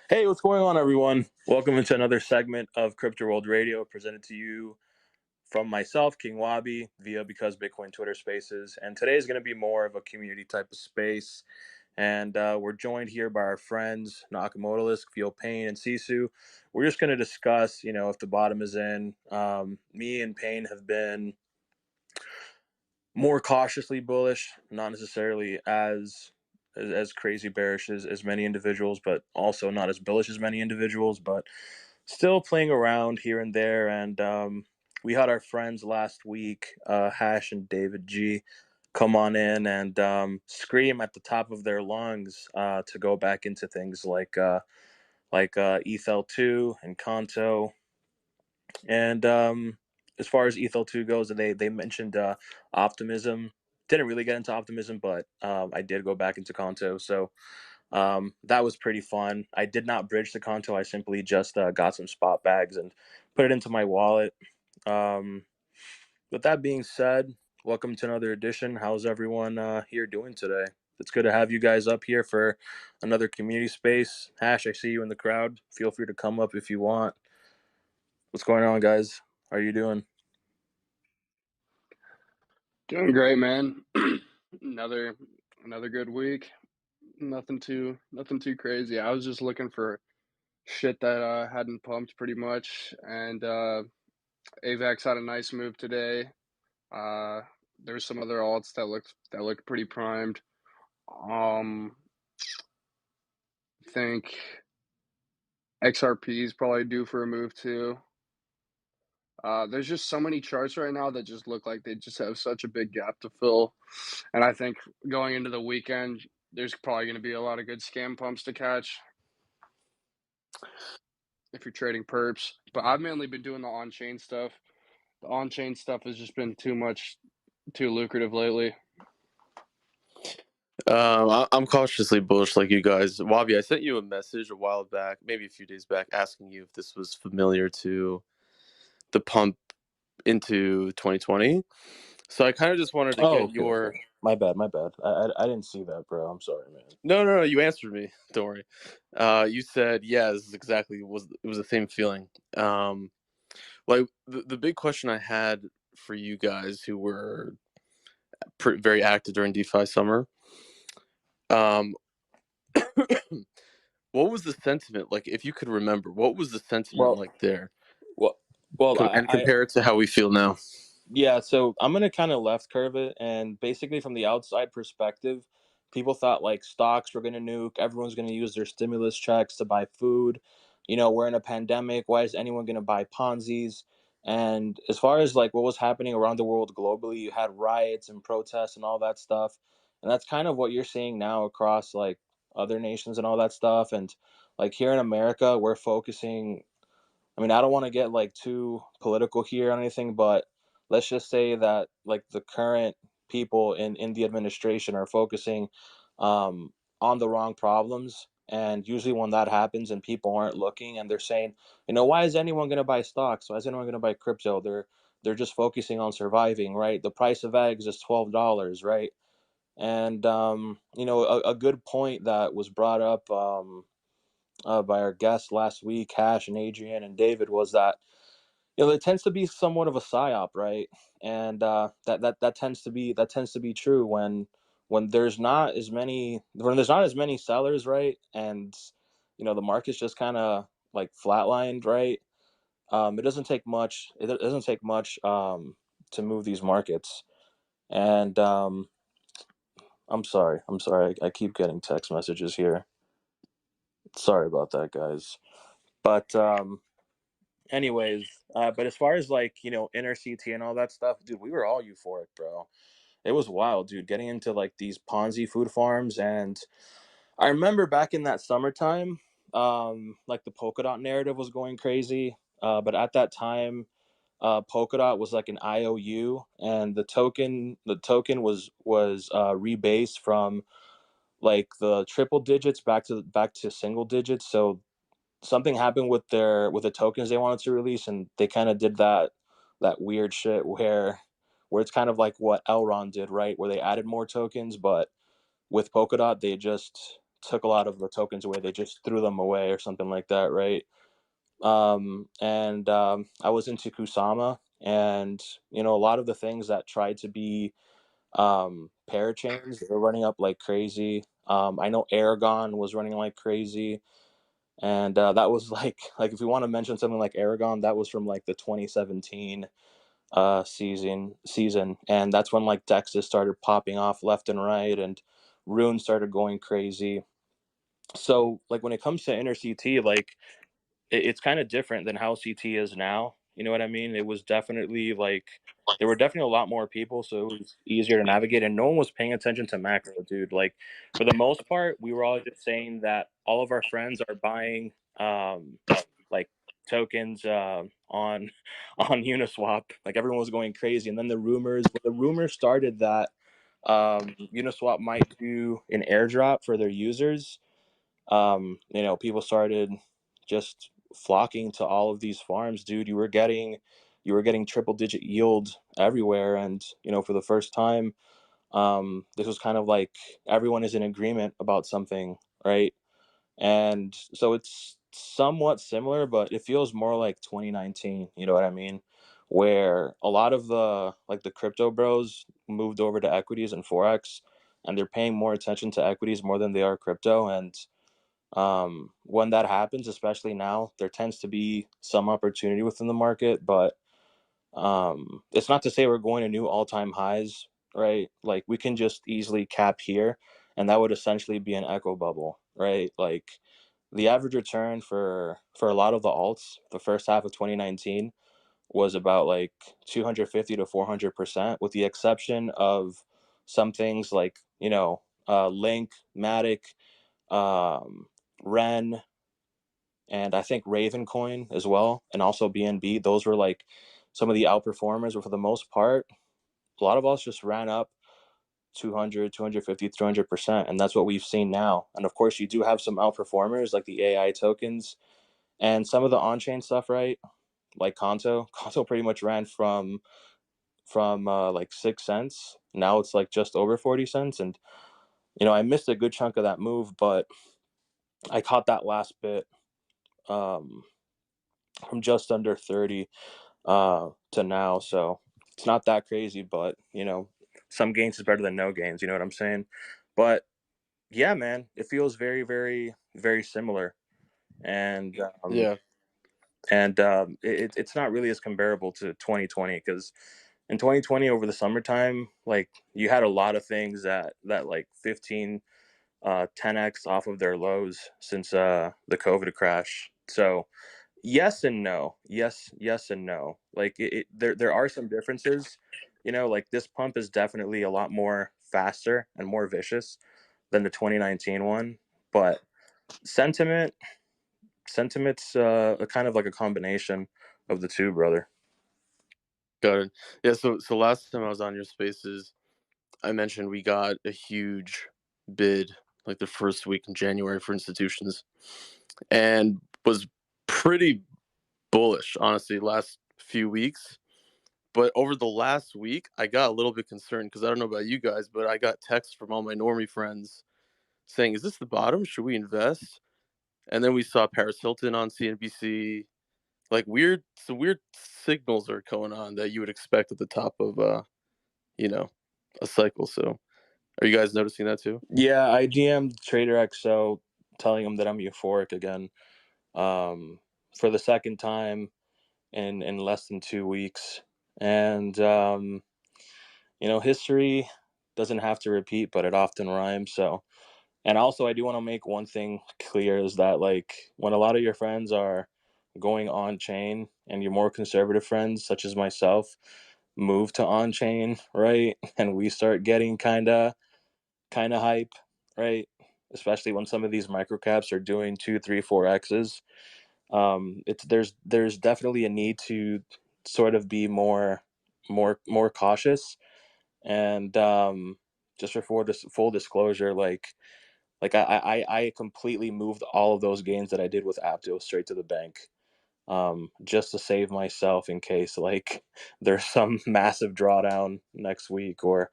Hey, what's going on, everyone? Welcome into another segment of Crypto World Radio, presented to you from myself, King Wabi, via Because Bitcoin Twitter Spaces. And today is going to be more of a community type of space. And we're joined here by our friends Nakamoto, Feel Pain, and Sisu. We're just going to discuss, if the bottom is in. Me and Pain have been more cautiously bullish, not necessarily as crazy bearish as many individuals, but also not as bullish as many individuals, but still playing around here and there. And we had our friends last week, Hash and David G, come on in and scream at the top of their lungs to go back into things like Ethel 2 and Kanto. And as far as Ethel 2 goes, they mentioned optimism. Didn't really get into optimism, but I did go back into Kanto. So that was pretty fun. I did not bridge to Kanto. I simply just got some spot bags and put it into my wallet. Um, with that being said, welcome to another edition. How's everyone here doing today? It's good to have you guys up here for another community space. Hash, I see you in the crowd. Feel free to come up if you want. What's going on, guys? How are you doing? Doing great, man. another good week. Nothing too crazy. I was just looking for shit that hadn't pumped pretty much, and AVAX had a nice move today. Uh, there's some other alts that looked pretty primed. Think XRP is probably due for a move too. There's just so many charts right now that just look like they just have such a big gap to fill. And I think going into the weekend, there's probably going to be a lot of good scam pumps to catch if you're trading perps. But I've mainly been doing the on-chain stuff. The on-chain stuff has just been too lucrative lately. I'm cautiously bullish like you guys. Wabi, I sent you a message a while back, maybe a few days back, asking you if this was familiar to the pump into 2020. So I kind of just wanted to Oh, get okay, your. okay. My bad, my bad. I didn't see that, bro. I'm sorry, man. No. You answered me. Don't worry. You said, yeah, this is exactly it was the same feeling. Like the big question I had for you guys who were very active during DeFi summer. Um, what was the sentiment like? If you could remember, what was the sentiment Well, like there? well, well. And compare it to how we feel now. Yeah, so I'm gonna kind of left curve it, and basically from the outside perspective, people thought like stocks were gonna nuke, everyone's gonna use their stimulus checks to buy food. We're in a pandemic. Why is anyone gonna buy Ponzi's? And as far as like what was happening around the world globally, you had riots and protests and all that stuff, and that's kind of what you're seeing now across like other nations and all that stuff. And like here in America, we're focusing. I mean, I don't want to get like too political here or anything, but let's just say that like the current people in the administration are focusing on the wrong problems. And usually when that happens and people aren't looking and they're saying, why is anyone going to buy stocks? Why is anyone going to buy crypto? They're just focusing on surviving, right? The price of eggs is $12, right? And a good point that was brought up by our guests last week, Cash and Adrian and David, was that it tends to be somewhat of a psyop, right? And that tends to be true when there's not as many sellers, right? And the market's just kind of like flatlined, right? It doesn't take much. It doesn't take much to move these markets. And I'm sorry. I'm sorry. I keep getting text messages here. Sorry about that, guys. But anyways, but as far as like inner CT and all that stuff, dude, we were all euphoric, bro. It was wild, dude, getting into like these Ponzi food farms. And I remember back in that summertime, like the Polkadot narrative was going crazy. But at that time, Polkadot was like an IOU, and the token was rebased from like the triple digits back to single digits. So something happened with the tokens they wanted to release, and they kind of did that weird shit where it's kind of like what Elrond did, right? Where they added more tokens, but with Polkadot took a lot of the tokens away. They just threw them away or something like that, right? And I was into Kusama, and a lot of the things that tried to be parachains, they were running up like crazy. I know Aragon was running like crazy, and that was like if we want to mention something like Aragon, that was from like the 2017 season, and that's when like Dexys started popping off left and right, and Rune started going crazy. So like when it comes to inner CT, like it's kind of different than how CT is now. You know what I mean? It was definitely like there were definitely a lot more people, so it was easier to navigate, and no one was paying attention to macro, dude. Like for the most part, we were all just saying that all of our friends are buying like tokens on on Uniswap. Like everyone was going crazy, and then the rumors started that Uniswap might do an airdrop for their users. People started just flocking to all of these farms, dude. You were getting triple digit yield everywhere, and for the first time, this was kind of like everyone is in agreement about something, right? And so it's somewhat similar, but it feels more like 2019. You know what I mean? Where a lot of the crypto bros moved over to equities and forex, and they're paying more attention to equities more than they are crypto. And when that happens, especially now, there tends to be some opportunity within the market, but it's not to say we're going to new all-time highs, right? Like we can just easily cap here, and that would essentially be an echo bubble, right? Like the average return for a lot of the alts the first half of 2019 was about like 250 to 400%, with the exception of some things like Link, Matic, um, Ren, and I think Raven Coin as well, and also BNB. Those were like some of the outperformers, but for the most part, a lot of us just ran up 200, 250, 300%, and that's what we've seen now. And of course, you do have some outperformers like the AI tokens and some of the on-chain stuff, right? Like Kanto. Kanto pretty much ran from like 6 cents. Now it's like just over 40 cents, and I missed a good chunk of that move, but I caught that last bit um, from just under 30 to now. So it's not that crazy, but some gains is better than no gains. You know what I'm saying? But yeah, man, it feels very, very, very similar, and Yeah. it's not really as comparable to 2020, because in 2020 over the summertime, like you had a lot of things that like 10x off of their lows since the COVID crash. So yes and no. Yes and no. Like there are some differences. Like this pump is definitely a lot more faster and more vicious than the 2019 one. But sentiment, sentiment's a kind of like a combination of the two, brother. Got it. Yeah. So last time I was on your spaces, I mentioned we got a huge bid like the first week in January for institutions, and was pretty bullish, honestly, last few weeks. But over the last week, I got a little bit concerned because I don't know about you guys, but I got texts from all my normie friends saying, "Is this the bottom? Should we invest?" And then we saw Paris Hilton on CNBC. Like some weird signals are going on that you would expect at the top of you know, a cycle. So, are you guys noticing that too? Yeah, I DM'd Trader XO telling him that I'm euphoric again, um, for the second time in less than 2 weeks, and history doesn't have to repeat, but it often rhymes. So, and also, I do want to make one thing clear is that, like, when a lot of your friends are going on chain and your more conservative friends, such as myself, move to on chain, right? And we start getting kind of hype, right? Especially when some of these microcaps are doing two, three, four X's. It's there's definitely a need to sort of be more cautious. And just for full disclosure, like I completely moved all of those gains that I did with Apto straight to the bank, just to save myself in case like there's some massive drawdown next week, or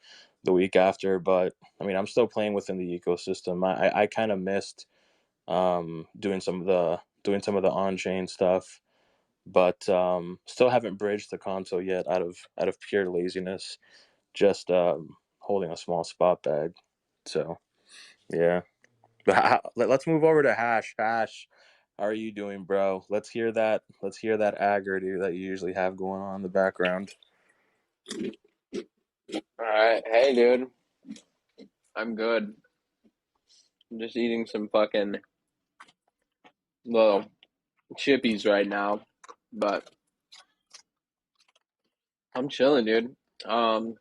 the week after. But I mean, I'm still playing within the ecosystem. I kind of missed doing some of the on chain stuff, but still haven't bridged the console yet out of pure laziness. Just holding a small spot bag. So yeah, let's move over to Hash. Hash, how are you doing, bro? Let's hear that. Let's hear that aggro that you usually have going on in the background. All right. Hey, dude. I'm good. I'm just eating some fucking little chippies right now, but I'm chilling, dude. I'm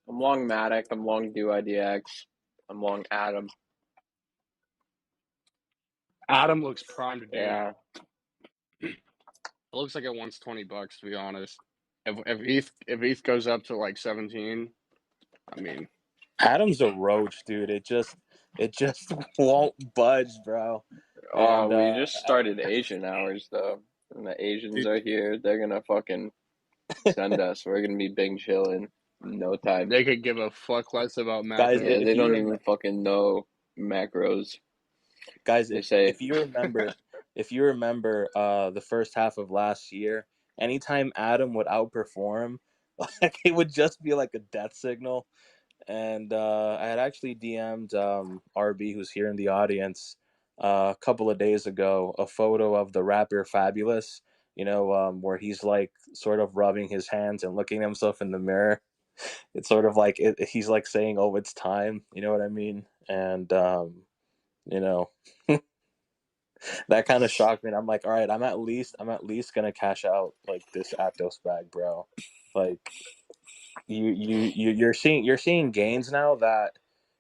long Matic. I'm long Do IDX. I'm long Atom. Adam looks prime today. Yeah. It looks like it wants $20, to be honest. If ETH goes up to like 17, I mean, Adam's a roach, dude. It just won't budge, bro. And We just started Asian hours though, and the Asians dude, are here. They're gonna fucking send us. We're gonna be big chilling in no time. they could give a fuck less about guys, macros. Yeah, if they you don't even fucking know macros. guys, They say, if you remember the first half of last year, anytime Adam would outperform, like it would just be like a death signal. And I had actually DM'd RB, who's here in the audience, a couple of days ago, a photo of the rapper Fabulous. Where he's like sort of rubbing his hands and looking at himself in the mirror. It's sort of like he's like saying, "Oh, it's time." You know what I mean? And you know, that kind of shocked me. And I'm like, all right, I'm at least gonna cash out like this Aptos bag, bro. Like you're seeing gains now that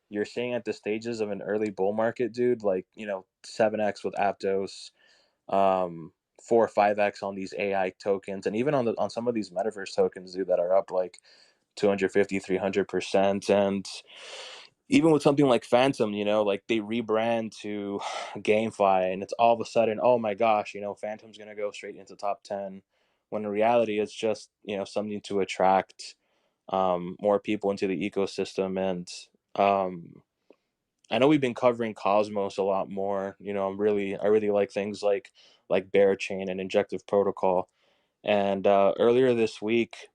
you're seeing at the stages of an early bull market, dude. Like 7x with Aptos, 4 or 5x on these AI tokens, and even on some of these metaverse tokens, dude, that are up like 250, 300%. And even with something like Phantom, like they rebrand to GameFi, and it's all of a sudden, oh my gosh, Phantom's gonna go straight into top 10. When in reality, it's just something to attract more people into the ecosystem. And I know we've been covering Cosmos a lot more. I really like things like Bear Chain and Injective Protocol. And earlier this week,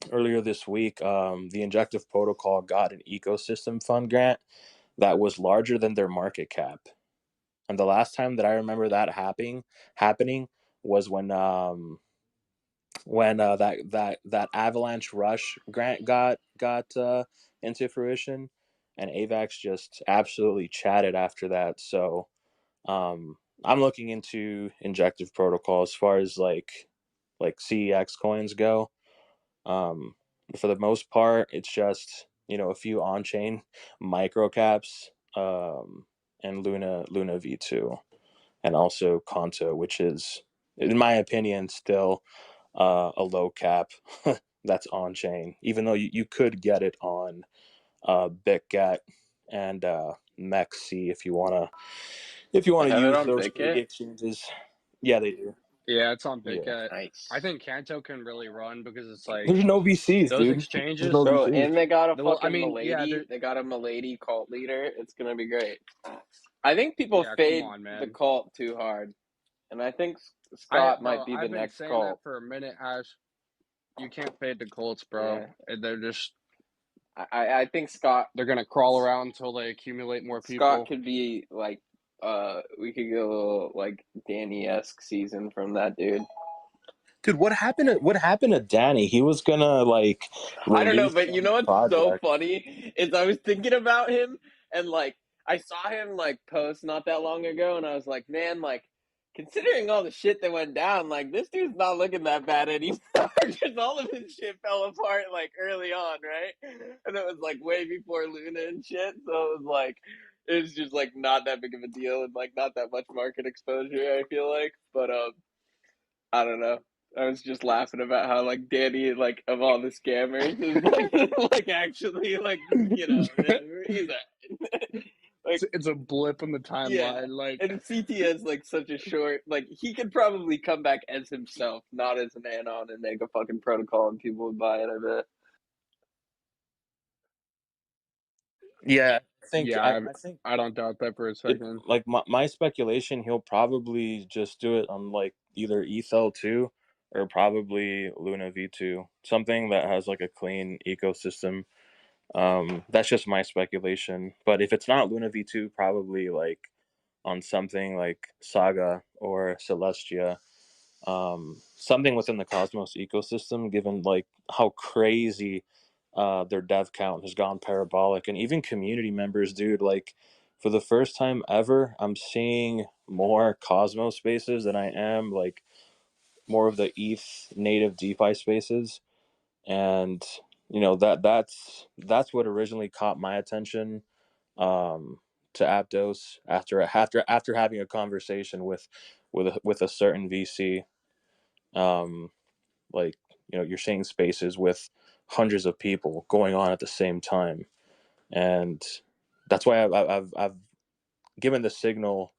the Injective Protocol got an ecosystem fund grant that was larger than their market cap. And the last time that I remember that happening was when that Avalanche Rush grant got into fruition, and AVAX just absolutely chatted after that. So I'm looking into Injective Protocol as far as like CEX coins go. Um, for the most part, it's just a few on-chain micro caps, and Luna V2, and also Kanto, which is, in my opinion, still a low cap that's on chain, even though you could get it on BitGet and MEXC if you they wanna have it use on those big Bitkit? exchanges. Yeah, they do. Yeah, it's on Yeah, BitGet. I Nice. think Kanto can really run because it's like there's no VCs, those dude. There's no exchanges. Bro, VCs. and they got a Well, I fucking mean, yeah, Milady. They got a Milady cult leader. It's gonna be great. I think people yeah. Come fade on, the man. cult too hard, and I think Scott might be the I've been next saying that cult. for a minute, Ash. You can't fade the Colts, bro. Yeah, They're just I think Scott they're gonna crawl around until they accumulate more Scott people. could be like, we could get a little like Danny-esque season from that dude. Dude, what happened to Danny? He was gonna like I don't know, release but you some know what's so project. funny is I was thinking about him and like I saw him like post not that long ago and I was like, man, like considering all the shit that went down, like this dude's not looking that bad anymore because all of his shit fell apart like early on, right? And it was like way before Luna and shit, so it was like it was just like not that big of a deal and like not that much market exposure, I feel like. But I don't know. I was just laughing about how like Danny, like of all the scammers, is like actually like he's like It's a blip in the yeah. timeline. Like And CT is like such a short like he could probably come back as himself, not as an anon and make a fucking protocol and people would buy it. I bet. Yeah, Yeah, I think I don't doubt that for a it second. like my speculation. He'll probably just do it on like either Ethel 2 or probably Luna V2, something that has like a clean ecosystem. That's just my speculation. But if it's not Luna V2, probably like on something like Saga or Celestia, something within the Cosmos ecosystem, given like how crazy their dev count has gone parabolic, and even community members, dude. Like for the first time ever, I'm seeing more Cosmos spaces than I am like more of the ETH native DeFi spaces, and that's what originally caught my attention um, to Aptos after having a conversation with a certain VC. Um, like you're seeing spaces with hundreds of people going on at the same time, and that's why I've given the signal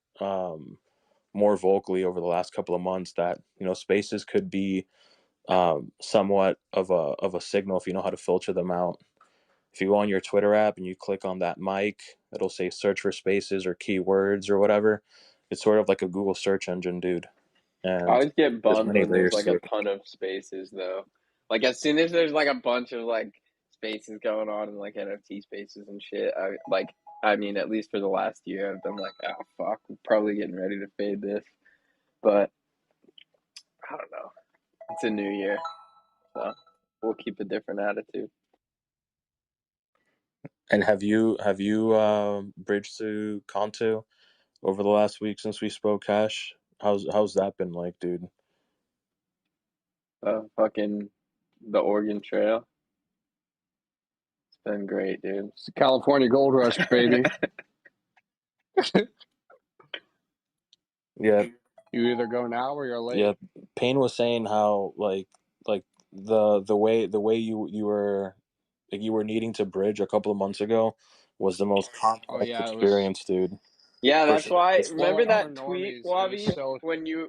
more vocally over the last couple of months that spaces could be somewhat of a signal if you know how to filter them out. If you go on your Twitter app and you click on that mic, it'll say search for spaces or keywords or whatever. It's sort of like a Google search engine, dude. I And always get there's bummed many when there's layers like to a it. ton of spaces though. Like as soon as there's like a bunch of like spaces going on in like NFT spaces and shit, I mean at least for the last year I've been like, oh fuck, we're probably getting ready to fade this. But I don't know. It's a new year, so we'll keep a different attitude. And have you bridged to Kanto over the last week since we spoke, Cash? How's that been like, dude? Fucking the Oregon Trail. It's been great, dude. It's the California Gold Rush, baby. Yeah, You either go now or you're yeah. late. Payne was saying how like the way you were like you were needing to bridge a couple of months ago was the most Oh complex yeah, it was. experience, dude. Yeah, For that's sure. why. It's Well, Remember like fun. for that tweet, normies, it was Wavi, so.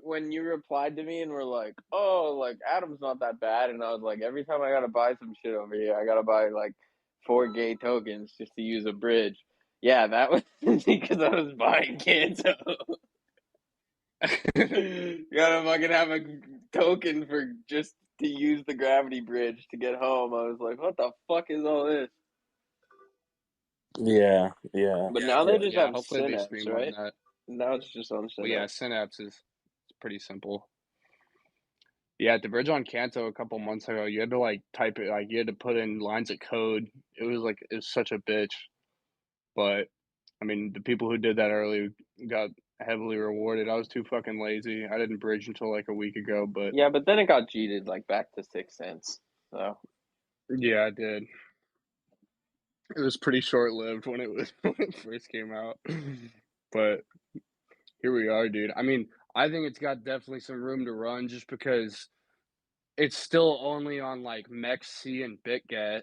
when you replied to me and were like, "Oh, like Adam's not that bad," and I was like, "Every time I gotta buy some shit over here, I gotta buy like 4 gay tokens just to use a bridge." Yeah, that was because I was buying Kanto. You gotta fucking have a token for just to use the gravity bridge to get home. I was like, "What the fuck is all this?" Yeah, yeah, But now they yeah. just Yeah, have hopefully they Synapse, streamline right? that. Now it's just on Well, yeah, Synapse. Synapse is pretty simple. Yeah, at the bridge on Kanto a couple months ago, you had to like type it, like you had to put in lines of code. It was such a bitch. But I mean, the people who did that early got heavily rewarded. I was too fucking lazy. I didn't bridge until like a week ago, but Yeah, but then it got cheated like back to 6 cents. So yeah, I did. It was pretty short lived when when it first came out. But here we are, dude. I mean, I think it's got definitely some room to run just because it's still only on like MEXC and BitGet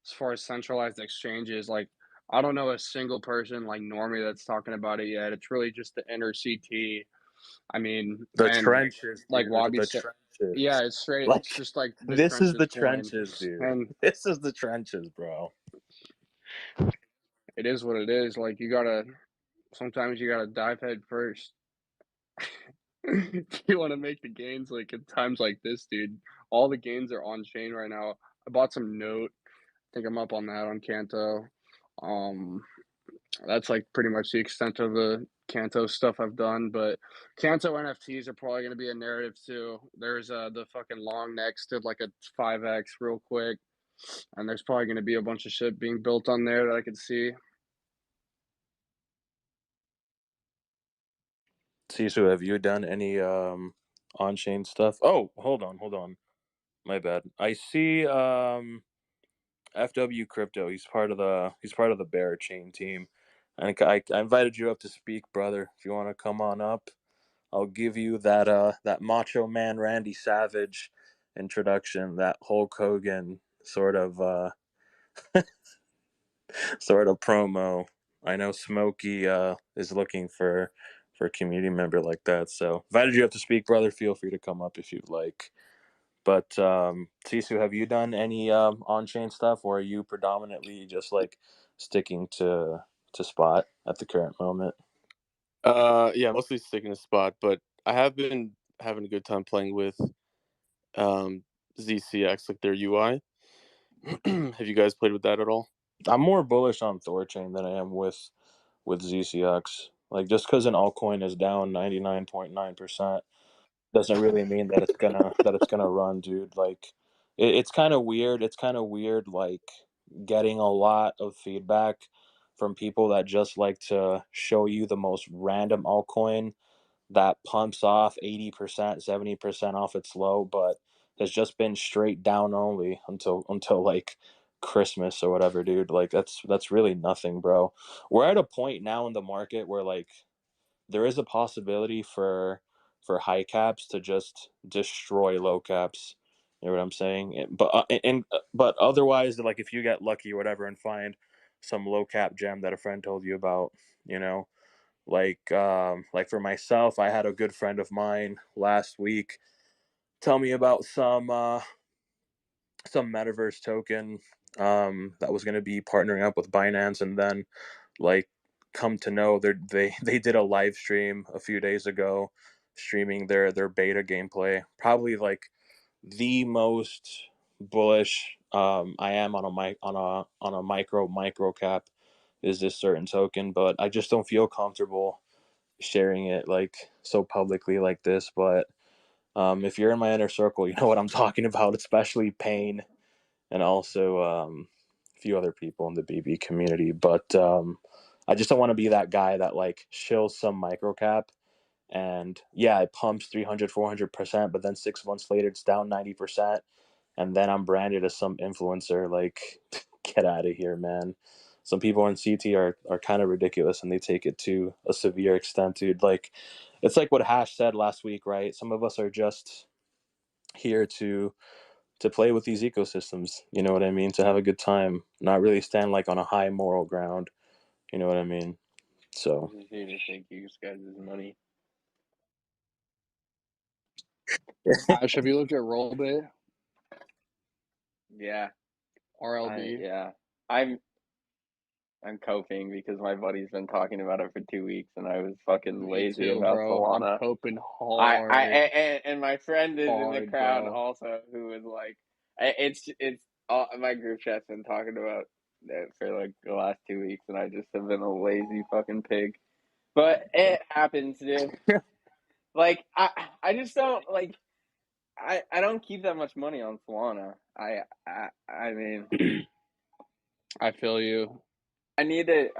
as far as centralized exchanges. Like, I don't know a single person like Normie that's talking about it yet. It's really just the inner CT. I mean, The and trenches, like dude. Wabi The said, yeah, trenches. it's straight. It's Like just like the this is trenches the coin, trenches, dude. and This is the trenches, bro. it is what it is. Like you gotta sometimes you gotta dive head first. If you want to make the gains like at times like this, dude. All the gains are on chain right now. I bought some note. I think I'm up on that on Kanto. Um, that's like pretty much the extent of the Kanto stuff I've done. But Kanto NFTs are probably going to be a narrative too. There's the fucking long necks did like a 5x real quick, and there's probably going to be a bunch of shit being built on there that I could see. Sisu, have you done any on chain stuff? Oh, hold on. My bad. I see FW Crypto. He's part of the Bear Chain team. And I invited you up to speak, brother. If you want to come on up, I'll give you that Macho Man Randy Savage introduction, that Hulk Hogan sort of promo. I know Smokey is looking for a community member like that. So invited you up to speak, brother. Feel free to come up if you'd like. But Sisu, have you done any on chain stuff, or are you predominantly just like sticking to spot at the current moment? Yeah, mostly sticking to spot, but I have been having a good time playing with ZCX, like their UI. Have you guys played with that at all? I'm more bullish on Thorchain than I am with ZCX. Like just because an altcoin is down 99.9% doesn't really mean that it's gonna run, dude. Like it's kind of weird. It's kind of weird, like getting a lot of feedback from people that just like to show you the most random altcoin that pumps off 80%, 70% off its low, but has just been straight down only until like Christmas or whatever, dude. Like that's really nothing, bro. We're at a point now in the market where like there is a possibility for high caps to just destroy low caps. You know what I'm saying? But otherwise, like if you get lucky or whatever and find some low cap gem that a friend told you about, you know, like for myself, I had a good friend of mine last week tell me about some metaverse token that was going to be partnering up with Binance, and then like come to know they did a live stream a few days ago streaming their beta gameplay. Probably like the most bullish I am on a micro cap is this certain token, but I just don't feel comfortable sharing it like so publicly like this. But if you're in my inner circle, you know what I'm talking about, especially Payne and also a few other people in the BB community. But I just don't want to be that guy that like shills some microcap and yeah, it pumps 300, 400%, but then 6 months later it's down 90%. And then I'm branded as some influencer. Like, get out of here, man. Some people in CT are kind of ridiculous and they take it to a severe extent, dude. Like, it's like what Hash said last week, right? Some of us are just here to play with these ecosystems, you know what I mean? To have a good time, not really stand like on a high moral ground, you know what I mean? So I'm just here to take you guys' money. Ash, have you looked at Rollbit? Yeah, RLB? yeah. I'm coping because my buddy's been talking about it for 2 weeks, and I was fucking Me lazy too, about bro. I'm Solana. coping I hard, and my friend is in the hard, crowd bro. also, who was like, it's all my group chat's been talking about it for like the last 2 weeks, and I just have been a lazy fucking pig. But it happens, dude. Like I just don't like. I don't keep that much money on Solana. I mean, I feel you. I need to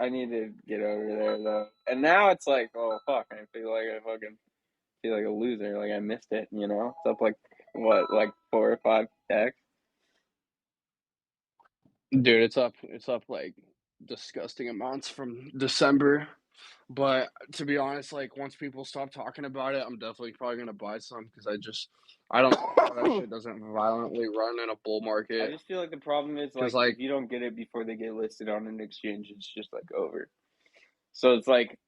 get over there though. And now it's like, oh fuck, I feel like a loser. Like I missed it. You know, it's up like what, like 4 or 5x. Dude, it's up like disgusting amounts from December. But to be honest, like once people stop talking about it, I'm definitely probably gonna buy some because I don't know how that shit doesn't violently run in a bull I market. just feel like the problem is Because like like, if you don't get it before they get listed on an exchange, it's just like over. So it's like,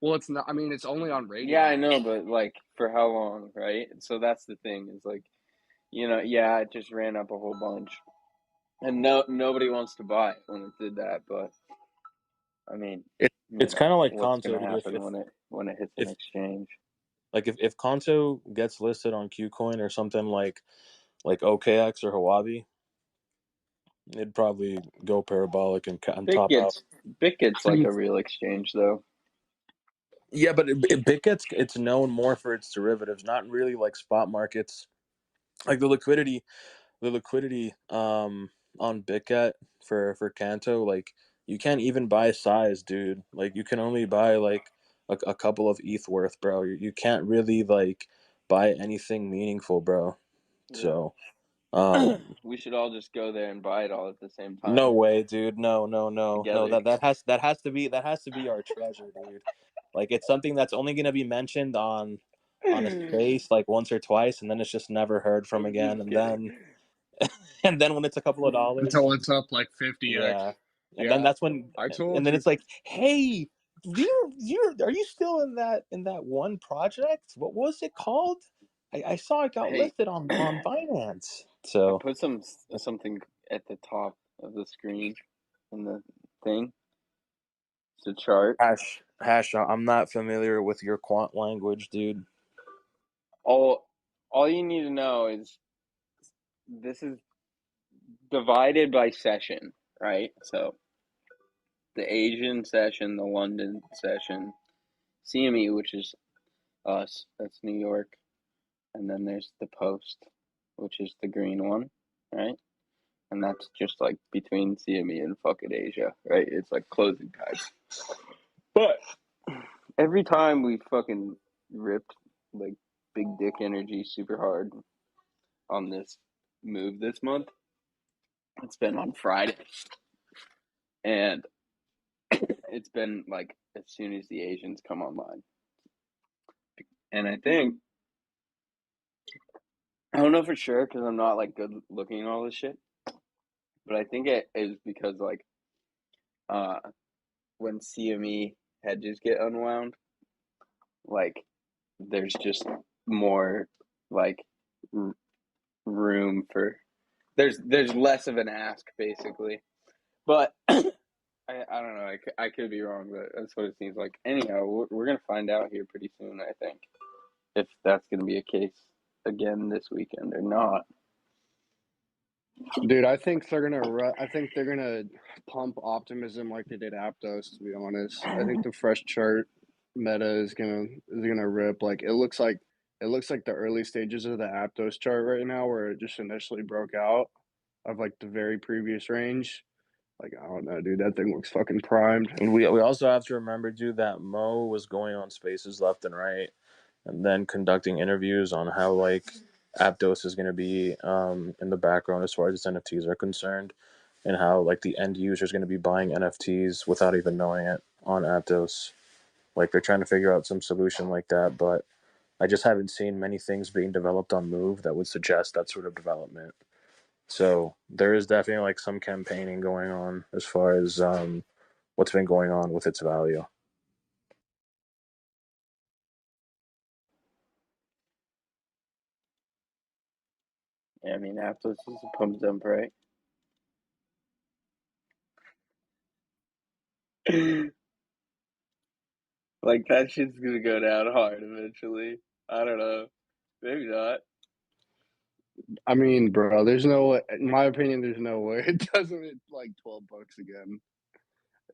well, it's not. I mean, it's only on yeah, radio I now. know, but like for how long, right? So that's the thing. Is like, yeah, it just ran up a whole bunch, and nobody wants to buy it when it did that. But I mean, it it's kind of like what's Conto, gonna dude. happen when it hits an If exchange? like if Conto gets listed on KuCoin or something like OKX or Huobi, it'd probably go parabolic and Bit top out. gets Bit gets like a real exchange though. Yeah, but it's known more for its derivatives, not really like spot markets. Like the liquidity on BitGet for Kanto, like you can't even buy size, dude. Like you can only buy like a couple of ETH worth, bro. You can't really like buy anything meaningful, bro. Yeah. So We should all just go there and buy it all at the same no time way, dude. No. together. That has to be our treasure, dude. Like it's something that's only gonna be mentioned on a space like once or twice, and then it's just never heard from I'm again. just And kidding. then and then when it's a couple of dollars, Until it's up like 50x. yeah. And then Yeah, that's when I and told then you. it's like, hey, are you still in that one project? What was it called? I saw it got Hey, listed on Binance. I So put something at the top of the screen in the thing. It's a chart. Hash. I'm not familiar with your quant language, dude. All you need to know is this is divided by session, right? So the Asian session, the London session, CME, which is us, that's New York, and then there's the Post, which is the green one, right? And that's just like between CME and fucking Asia, right? It's like closing times. But every time we fucking ripped like big dick energy super hard on this move this month, it's been on Friday. And it's been like as soon as the Asians come online. And I don't know for sure because I'm not like good looking at all this shit, but I think it is because like uh when CME hedges get unwound, like there's just more like r- room for there's less of an ask basically. But I don't know. I could be wrong, but that's what it seems like. Anyhow, we're gonna find out here pretty soon. I think if that's gonna be a case again this weekend or not. Dude, I think they're gonna pump optimism like they did Aptos. To be honest, I think the fresh chart meta is gonna rip. Like it looks like the early stages of the Aptos chart right now, where it just initially broke out of like the very previous range. Like I don't know, dude. That thing looks fucking primed. And we also have to remember, dude, that Mo was going on spaces left and right, and then conducting interviews on how like Aptos is going to be in the background as far as its NFTs are concerned, and how like the end user is going to be buying NFTs without even knowing it on Aptos. Like they're trying to figure out some solution like that, but I just haven't seen many things being developed on Move that would suggest that sort of development. So there is definitely like some campaigning going on as far as what's been going on with its value. Yeah, I mean, Aptos is a pump dump, right? Like that shit's gonna go down hard eventually. I don't know. Maybe not. I mean, bro, there's no way, in my opinion, there's no way it doesn't hit like $12 again.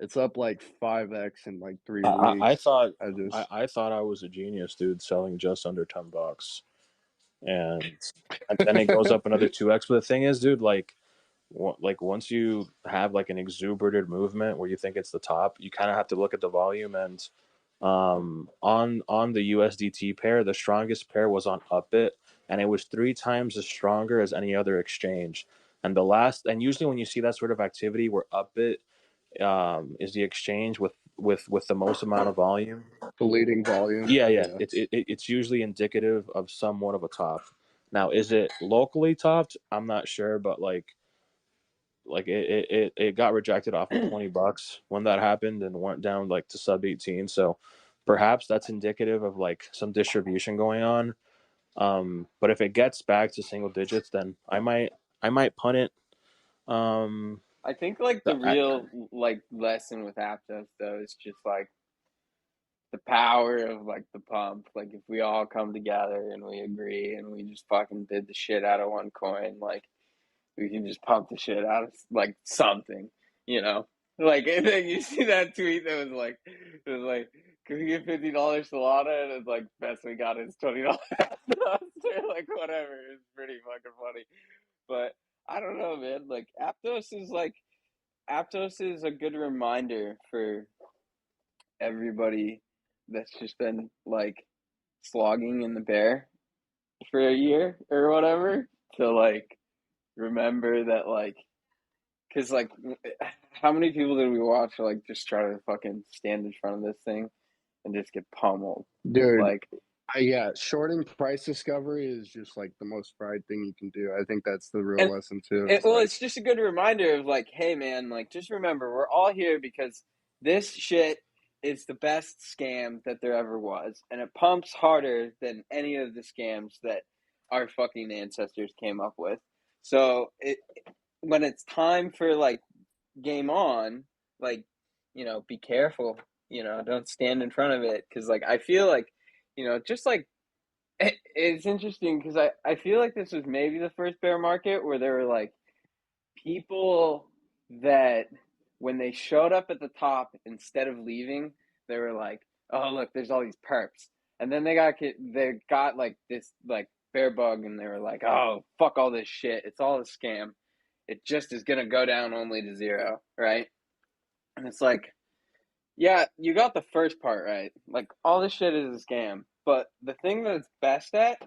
It's up like 5x in like 3 weeks. I thought I just I thought I was a genius, dude, selling just under $10, and then it goes up another 2x. But the thing is, dude, like once you have like an exuberated movement where you think it's the top, you kind of have to look at the volume. And on the USDT pair, the strongest pair was on Upbit, and it was 3 times as stronger as any other exchange. And usually when you see that sort of activity where Upbit is the exchange with the most amount of volume. the leading volume. Yeah, Yeah. it's usually indicative of somewhat of a top. Now, is it locally topped? I'm not sure, but it got rejected off of $20 when that happened and went down like to sub 18. So perhaps that's indicative of like some distribution going on. But if it gets back to single digits, then I might punt it. Um, I think like the I, real like lesson with Aptos though is just like the power of like the pump. Like if we all come together and we agree and we just fucking did the shit out of one coin, like we can just pump the shit out of like something, you know. Like and then you see that tweet that was like, can we get $50 Solana? And it's like best we got is $20. Like whatever. It's pretty fucking funny. But I don't know, man. Like Aptos is a good reminder for everybody that's just been like slogging in the bear for a year or whatever to like remember that like because like how many people did we watch like just try to fucking stand in front of this thing and just get pummeled Dude, like yeah, shorting price discovery is just like the most fried thing you can do. I think that's the real and lesson too. it, It's well like it's just a good reminder of like hey man like just remember we're all here because this shit is the best scam that there ever was and it pumps harder than any of the scams that our fucking ancestors came up with so it when it's time for like game on like be careful. Don't stand in front of it, because like I feel like, just like it's interesting because I feel like this was maybe the first bear market where there were like people that when they showed up at the top, instead of leaving, they were like, "Oh, look, there's all these perps," and then they got like this like bear bug, and they were like, "Oh, fuck all this shit! It's all a scam. It just is gonna go down only to zero, right?" And it's like, yeah, you got the first part right. Like all this shit is a scam, but the thing that it's best at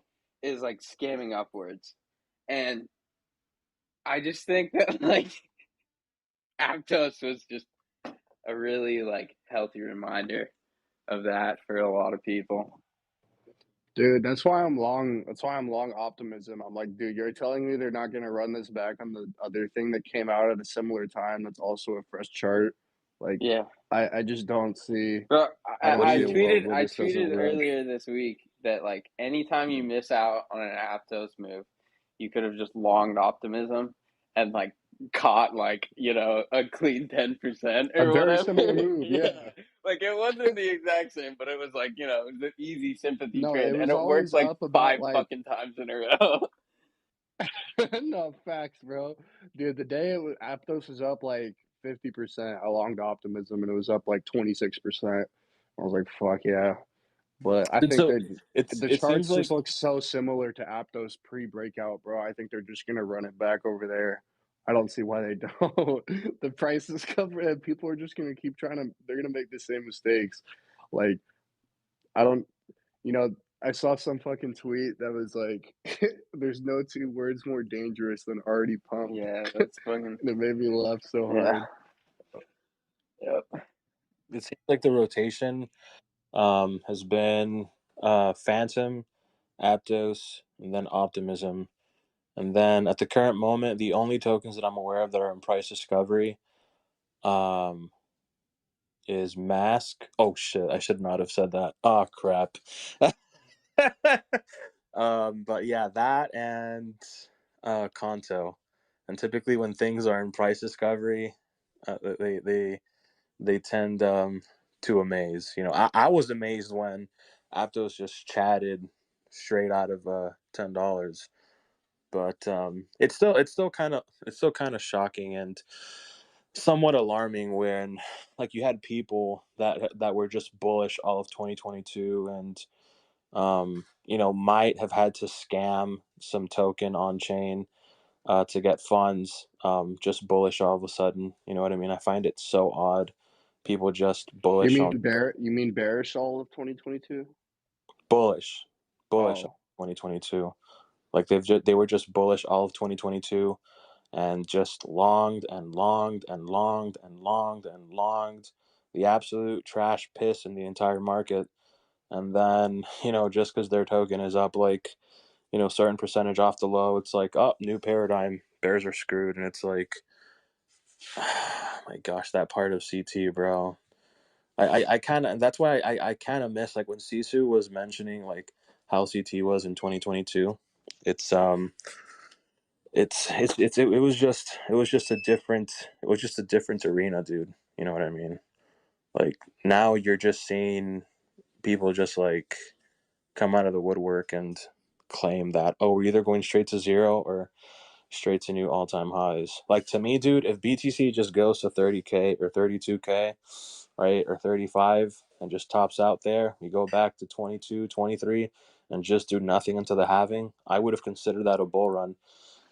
is like scamming upwards, and I just think that like Aptos was just a really like healthy reminder of that for a lot of people. Dude, that's why I'm long. That's why I'm long optimism. I'm like, dude, you're telling me they're not gonna run this back on the other thing that came out at a similar time. That's also a fresh chart. Like, Yeah, I just don't see. but I don't What do I see a you? world tweeted where I this doesn't tweeted work. earlier this week that like anytime you miss out on an Aptos move, you could have just longed optimism and like caught like a clean 10% A or very whatever. similar move, Yeah, yeah. like it wasn't the exact same, but it was like it was an easy sympathy No, trade, it and was it worked always like up about five like fucking times in a row. no facts, bro. Dude, the day Aptos was up like 50%, I longed optimism, and it was up like 26%. I was like, fuck yeah. But I And think so that the it seems charts like just look so similar to Aptos pre-breakout, bro. I think they're just gonna run it back over there. I don't see why they don't. The price is covered, and people are just gonna keep trying to. They're gonna make the same mistakes. Like I don't, you know. I saw some fucking tweet that was like, "There's no two words more dangerous than already pumped," Yeah, and that's fucking it made me laugh so yeah. hard. Yep. it seems like the rotation has been Phantom, Aptos, and then Optimism. And then at the current moment, the only tokens that I'm aware of that are in price discovery um, is Mask. Oh shit, I should not have said that. Oh crap. But yeah, that and Kanto. And typically when things are in price discovery, they tend to amaze. I was amazed when Aptos just chatted straight out of $10. But it's still kind of shocking and somewhat alarming when like you had people that were just bullish all of 2022 and might have had to scam some token on chain to get funds, just bullish all of a sudden. You know what I mean? I find it so odd. People just You bullish mean on You mean bearish all of 2022? bullish, bullish on Oh, 2022. Like they were just bullish all of 2022 and just longed and longed and longed and longed and longed the absolute trash piss in the entire market. And then, just because their token is up like, certain percentage off the low, it's like, oh, new paradigm, bears are screwed. And it's like, my gosh, that part of CT, bro. I kind of, and that's why I kind of miss like when Sisu was mentioning like how CT was in 2022. It's it was just a different arena, dude. You know what I mean? Like now you're just seeing people just like come out of the woodwork and claim that, oh, we're either going straight to zero or straight to new all-time highs. Like to me, dude, if BTC just goes to 30K or 32K, right, or 35 and just tops out there, we go back to 22, 23 and just do nothing until the halving, I would have considered that a bull run.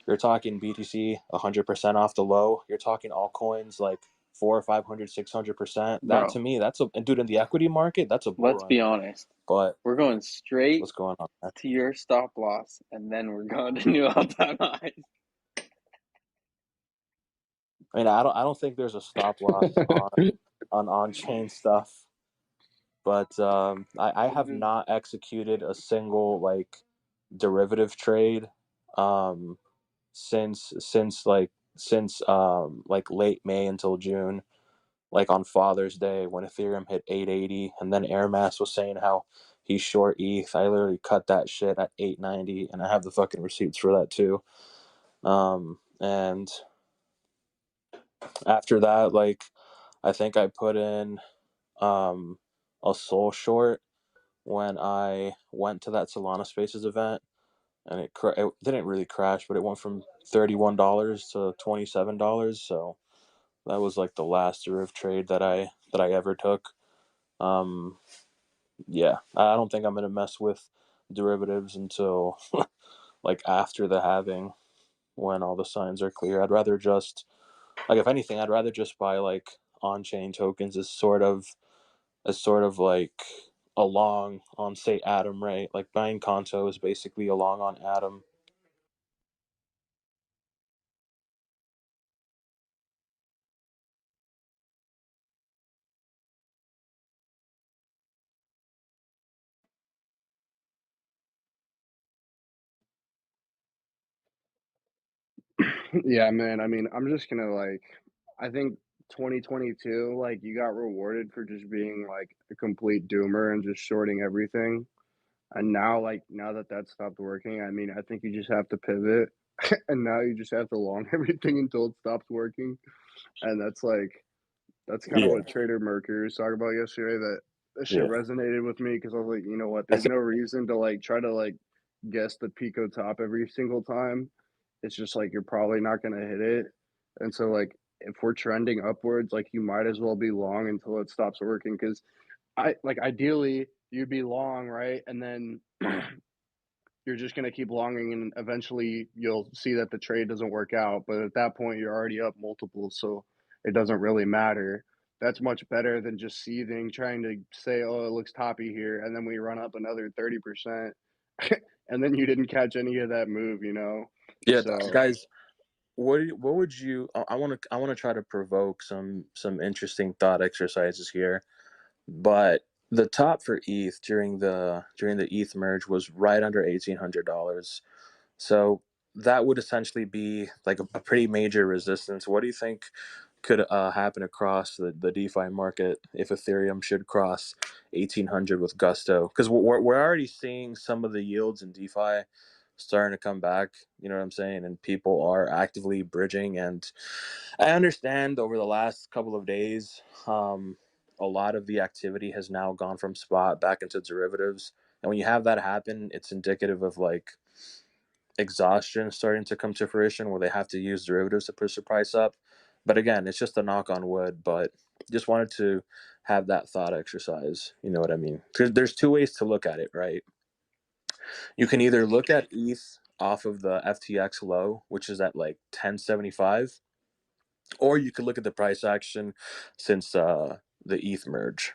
You're talking BTC 100% off the low. You're talking altcoins like 400, 500, 600%. That Bro, to me, and dude, in the equity market, that's a bull let's run. be honest. But We're going straight what's going on there? to your stop loss, and then we're going to new all-time highs. I mean, I don't think there's a stop loss on chain stuff, but I have not executed a single like derivative trade um, since late May until June. Like on Father's Day when Ethereum hit 880, and then Airmass was saying how he's short ETH. I literally cut that shit at 890, and I have the fucking receipts for that too. And after that, like I think I put in a soul short when I went to that Solana Spaces event, and it didn't really crash, but it went from $31 to $27. So that was like the last derivative trade that I ever took. Um, yeah, I don't think I'm gonna mess with derivatives until like after the halving, when all the signs are clear. I'd rather just, like, if anything, I'd rather just buy like on-chain tokens as sort of like a long on, say, Atom, right? Like buying Conto is basically a long on Atom. Yeah, man. I mean, I'm just gonna like, I think 2022, like, you got rewarded for just being like a complete doomer and just shorting everything. And now, like, now that that stopped working, I mean, I think you just have to pivot, and now you just have to long everything until it stops working. And that's kind of Yeah, what Trader Mercury was talking about yesterday. That shit yeah. resonated with me because I was like, you know what? I There's think no reason to like try to like guess the Pico top every single time. It's just like you're probably not gonna hit it. And so like if we're trending upwards, like you might as well be long until it stops working. Because I like ideally you'd be long, right? And then you're just going to keep longing and eventually you'll see that the trade doesn't work out, but at that point you're already up multiples, so it doesn't really matter. That's much better than just seething, trying to say, oh, it looks toppy here, and then we run up another 30%. And then you didn't catch any of that move, you know. yeah, So guys. What would you? I want to try to provoke some interesting thought exercises here. But the top for ETH during the ETH merge was right under $1,800. So that would essentially be like a pretty major resistance. What do you think could happen across the DeFi market if Ethereum should cross 1,800 with gusto? Because we're already seeing some of the yields in DeFi starting to come back. You know what I'm saying? And people are actively bridging. And I understand over the last couple of days, a lot of the activity has now gone from spot back into derivatives. And when you have that happen, it's indicative of like exhaustion starting to come to fruition where they have to use derivatives to push the price up. But again, it's just a knock on wood. But just wanted to have that thought exercise. You know what I mean? There's two ways to look at it, right? You can either look at ETH off of the FTX low, which is at like 1075, or you could look at the price action since the ETH merge.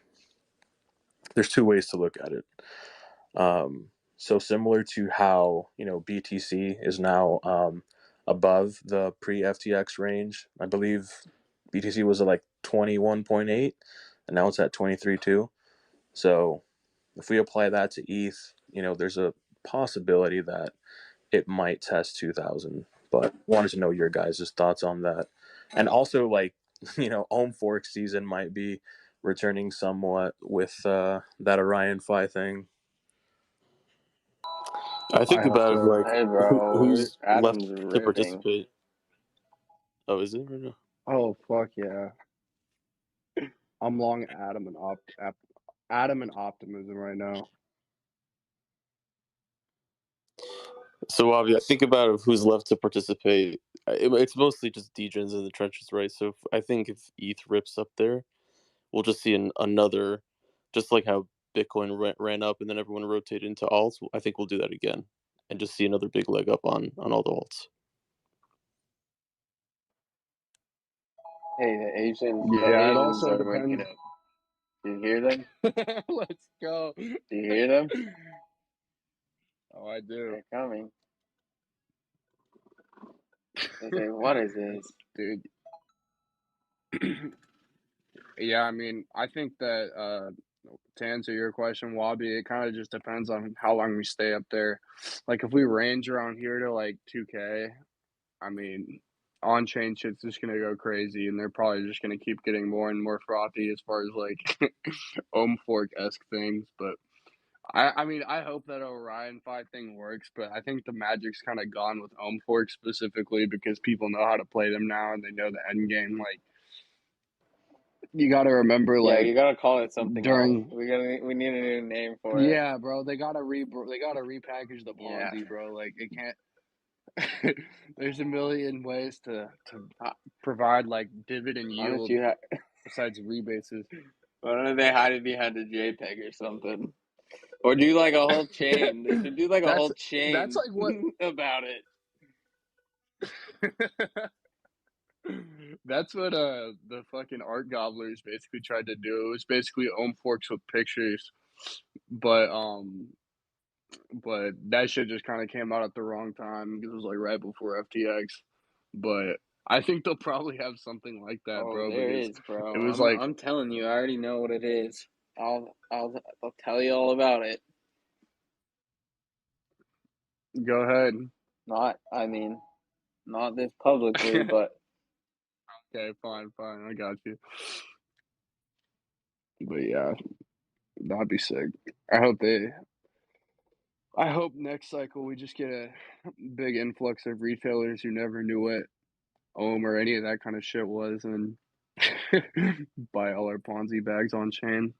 There's two ways to look at it. So similar to how BTC is now above the pre-FTX range. I believe BTC was at like 21.8, and now it's at 23.2. So if we apply that to ETH, there's a possibility that it might test 2,000. But wanted to know your guys' thoughts on that, and also like Ohm fork season might be returning somewhat with that Orion Phi thing. I I think hope about it so. like Hey, bro, who's left Adam's to ripping. participate. Oh, is it right now? Oh fuck yeah. I'm long Adam and optimism right now. So, Avi, I think about who's left to participate. It's mostly just degens in the trenches, right? So, I think if ETH rips up there, we'll just see another, just like how Bitcoin ran up and then everyone rotated into alts. I think we'll do that again and just see another big leg up on all the alts. Hey, the Yeah, it Asians also are waking depends. up. Do you hear them? Let's go. Do you hear them? Oh, I do. They're coming. They say, "What is this?" Dude. Yeah, I mean, I think that to answer your question, Wabi, it kind of just depends on how long we stay up there. Like if we range around here to like 2K, I mean, on-chain shit's just gonna go crazy, and they're probably just gonna keep getting more and more frothy as far as like ohm fork-esque things. But I mean, I hope that Orion Phi thing works, but I think the magic's kind of gone with ohm fork specifically because people know how to play them now and they know the end game. Like You got to remember, Yeah, like you gotta call it something else. during. We need a new name for it. Yeah, bro, they gotta repackage the Yeah. Ponzi, bro. Like it can't. There's a million ways to provide like dividend Why don't yield you besides rebates. why don't they hide it behind a JPEG or something? Or do like a whole chain. They should do like a whole chain That's like what about it. that's what the fucking art gobblers basically tried to do. It was basically own forks with pictures, but that shit just kind of came out at the wrong time because it was like right before FTX. But I think they'll probably have something like that, Oh, bro. there Because is, bro. it was like, I'm telling you, I already know what it is. I'll tell you all about it. go ahead. Not this publicly, but Okay, fine, I got you. But yeah, that'd be sick. I hope next cycle we just get a big influx of retailers who never knew what Ohm or any of that kind of shit was, and buy all our Ponzi bags on chain.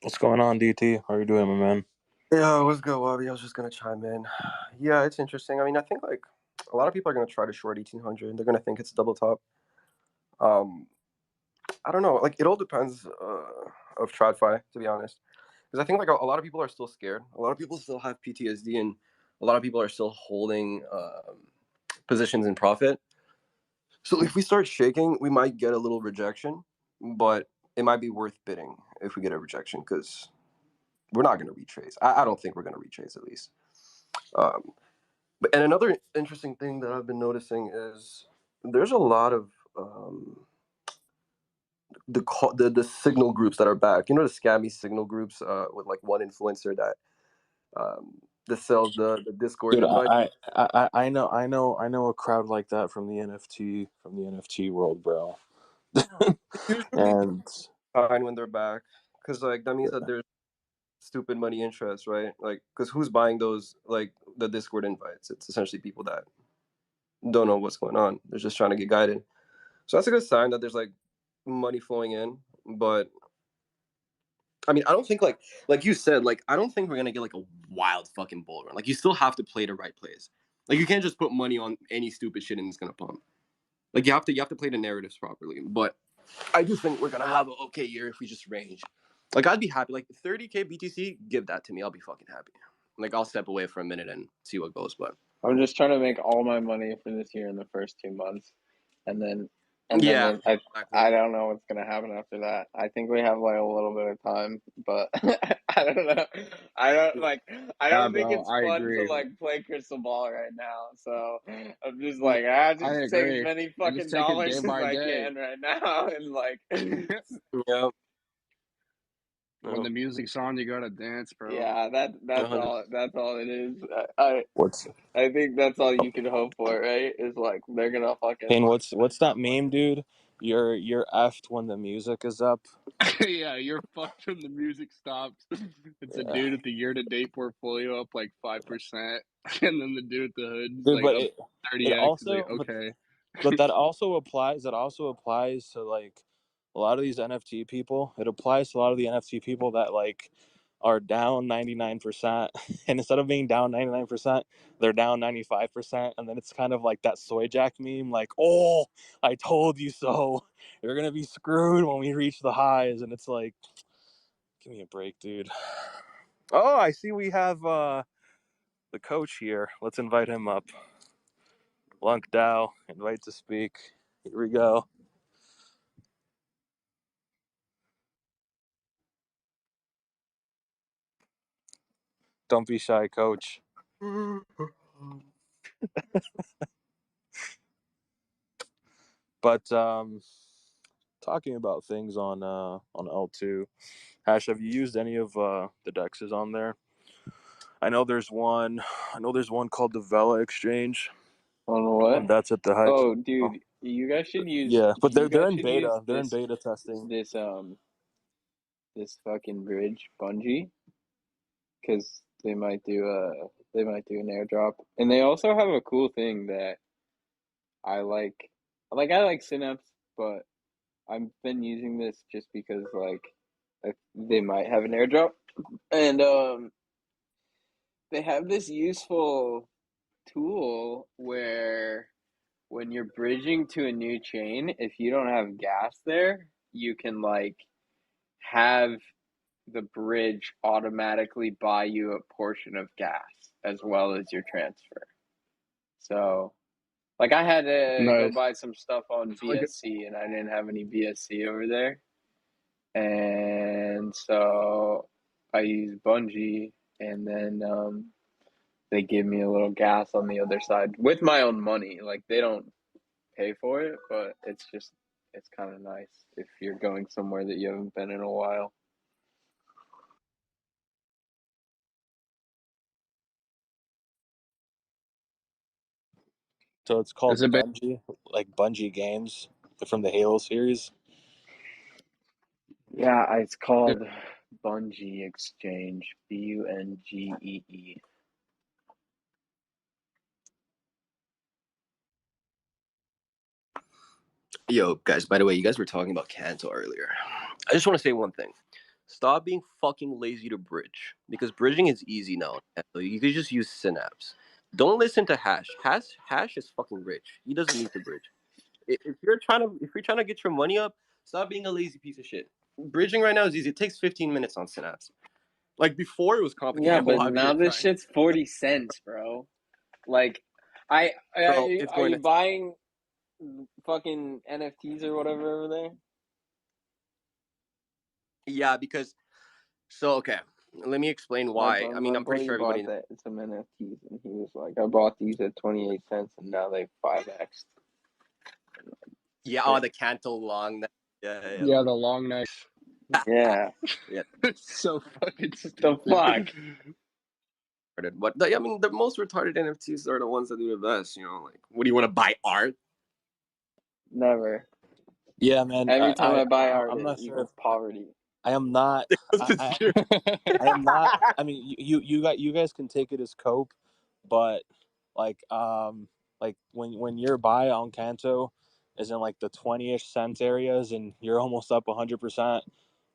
What's going on, DT? How are you doing, my man? Yeah, what's good, Wabi? I was just gonna chime in. Yeah, it's interesting. I mean, I think like a lot of people are gonna try to short 1800. They're gonna think it's double top. Um, I don't know. Like it all depends of TradFi, to be honest, because I think like a lot of people are still scared. A lot of people still have PTSD, and a lot of people are still holding positions in profit. So if we start shaking, we might get a little rejection, but it might be worth bidding if we get a rejection because we're not going to retrace. I don't think we're going to retrace at least. And another interesting thing that I've been noticing is there's a lot of the signal groups that are back. You know the scammy signal groups with like one influencer um, that sells the Discord Dude, invite. I know a crowd like that from the NFT world, bro. Usually And fine when they're back because like that means that there's stupid money interest, right? Like because who's buying those like the Discord invites? It's essentially people that don't know what's going on. They're just trying to get guided. So that's a good sign that there's like money flowing in. But I mean, I don't think like you said, like I don't think we're gonna get like a wild fucking bull run. Like you still have to play the right plays. Like you can't just put money on any stupid shit and it's gonna pump. Like you have to play the narratives properly. But I do think we're gonna have an okay year if we just range. Like I'd be happy. Like 30K BTC, give that to me. I'll be fucking happy. Like I'll step away for a minute and see what goes. But I'm just trying to make all my money for this year in the first 2 months, and then yeah, exactly. I don't know what's gonna happen after that. I think we have like a little bit of time, but I don't know. I Yeah, don't think bro, it's I fun to agree. like play crystal ball right now. So I'm just Yeah, like I just take as agree. many I just fucking take it day dollars as by I day. can right now, and like Yeah. When the music's on, you gotta dance, bro. yeah, that's 100. all it is. what's I think that's all you can hope for, right? Is like they're gonna fucking Payne, what's that meme, dude? You're effed when the music is up. Yeah, you're fucked when the music stops. It's a Yeah. dude at the year-to-date portfolio up like 5%, and then the dude at the hood's Dude, like but up it 30x. He's like, also okay. but that also applies to like a lot of these NFT people. It applies to a lot of the NFT people that like are down 99% and instead of being down 99%, they're down 95%, and then it's kind of like that soy jack meme like, "Oh, I told you so. You're going to be screwed when we reach the highs." And it's like, give me a break, dude. Oh, I see we have the coach here. Let's invite him up. Lunk Dow, invite to speak. Here we go. Don't be shy, coach. But talking about things on L2, Hash, have you used any of the dexes on there? I know there's one. I know there's one called the Vela Exchange, on what? and that's at the high. Oh, dude, you guys should use. Yeah, but You they're guys in should use beta. They're in beta testing. this fucking bridge bungee, because they might do They might do an airdrop, and they also have a cool thing that I like. I like Synapse, but I've been using this just because they might have an airdrop, and they have this useful tool where when you're bridging to a new chain, if you don't have gas there, you can have the bridge automatically buy you a portion of gas as well as your transfer. So, I had to go Nice. buy some stuff on It's like BSC, and I didn't have any BSC over there. And so I used Bungie, and then they give me a little gas on the other side with my own money. They don't pay for it, but it's kind of nice if you're going somewhere that you haven't been in a while. So it's called Is it Bungie, like Bungie Games from the Halo series. Yeah, it's called Bungie Exchange. Bungee. Yo, guys, by the way, you guys were talking about Kanto earlier. I just want to say one thing. Stop being fucking lazy to bridge, because bridging is easy now. You could just use Synapse. Don't listen to Hash. Hash is fucking rich. He doesn't need to bridge. If you're trying to get your money up, stop being a lazy piece of shit. Bridging right now is easy. It takes 15 minutes on Synapse. Like before, it was Yeah, complicated but while we were now this trying. shit's 40 cents, bro. Bro, it's Are going you to. buying fucking NFTs or whatever over there? Yeah, because. So, okay. Let me explain why. I mean, My I'm pretty buddy sure everybody. bought some NFTs, and he was like, "I bought these at 28 cents, and now they 5x." Yeah, oh, the Kanto long. Yeah. Yeah, the long necks. Yeah. Yeah. So fucking The stupid. fuck? But I mean, the most retarded NFTs are the ones that do the best. Like, what do you want to buy art? Never. Yeah, man. Every time I buy art, I'm it not sure. equals poverty. I am not. I am not. I mean, you guys can take it as cope, but like when your buy on Kanto is in like the 20-ish cents areas and you're almost up 100%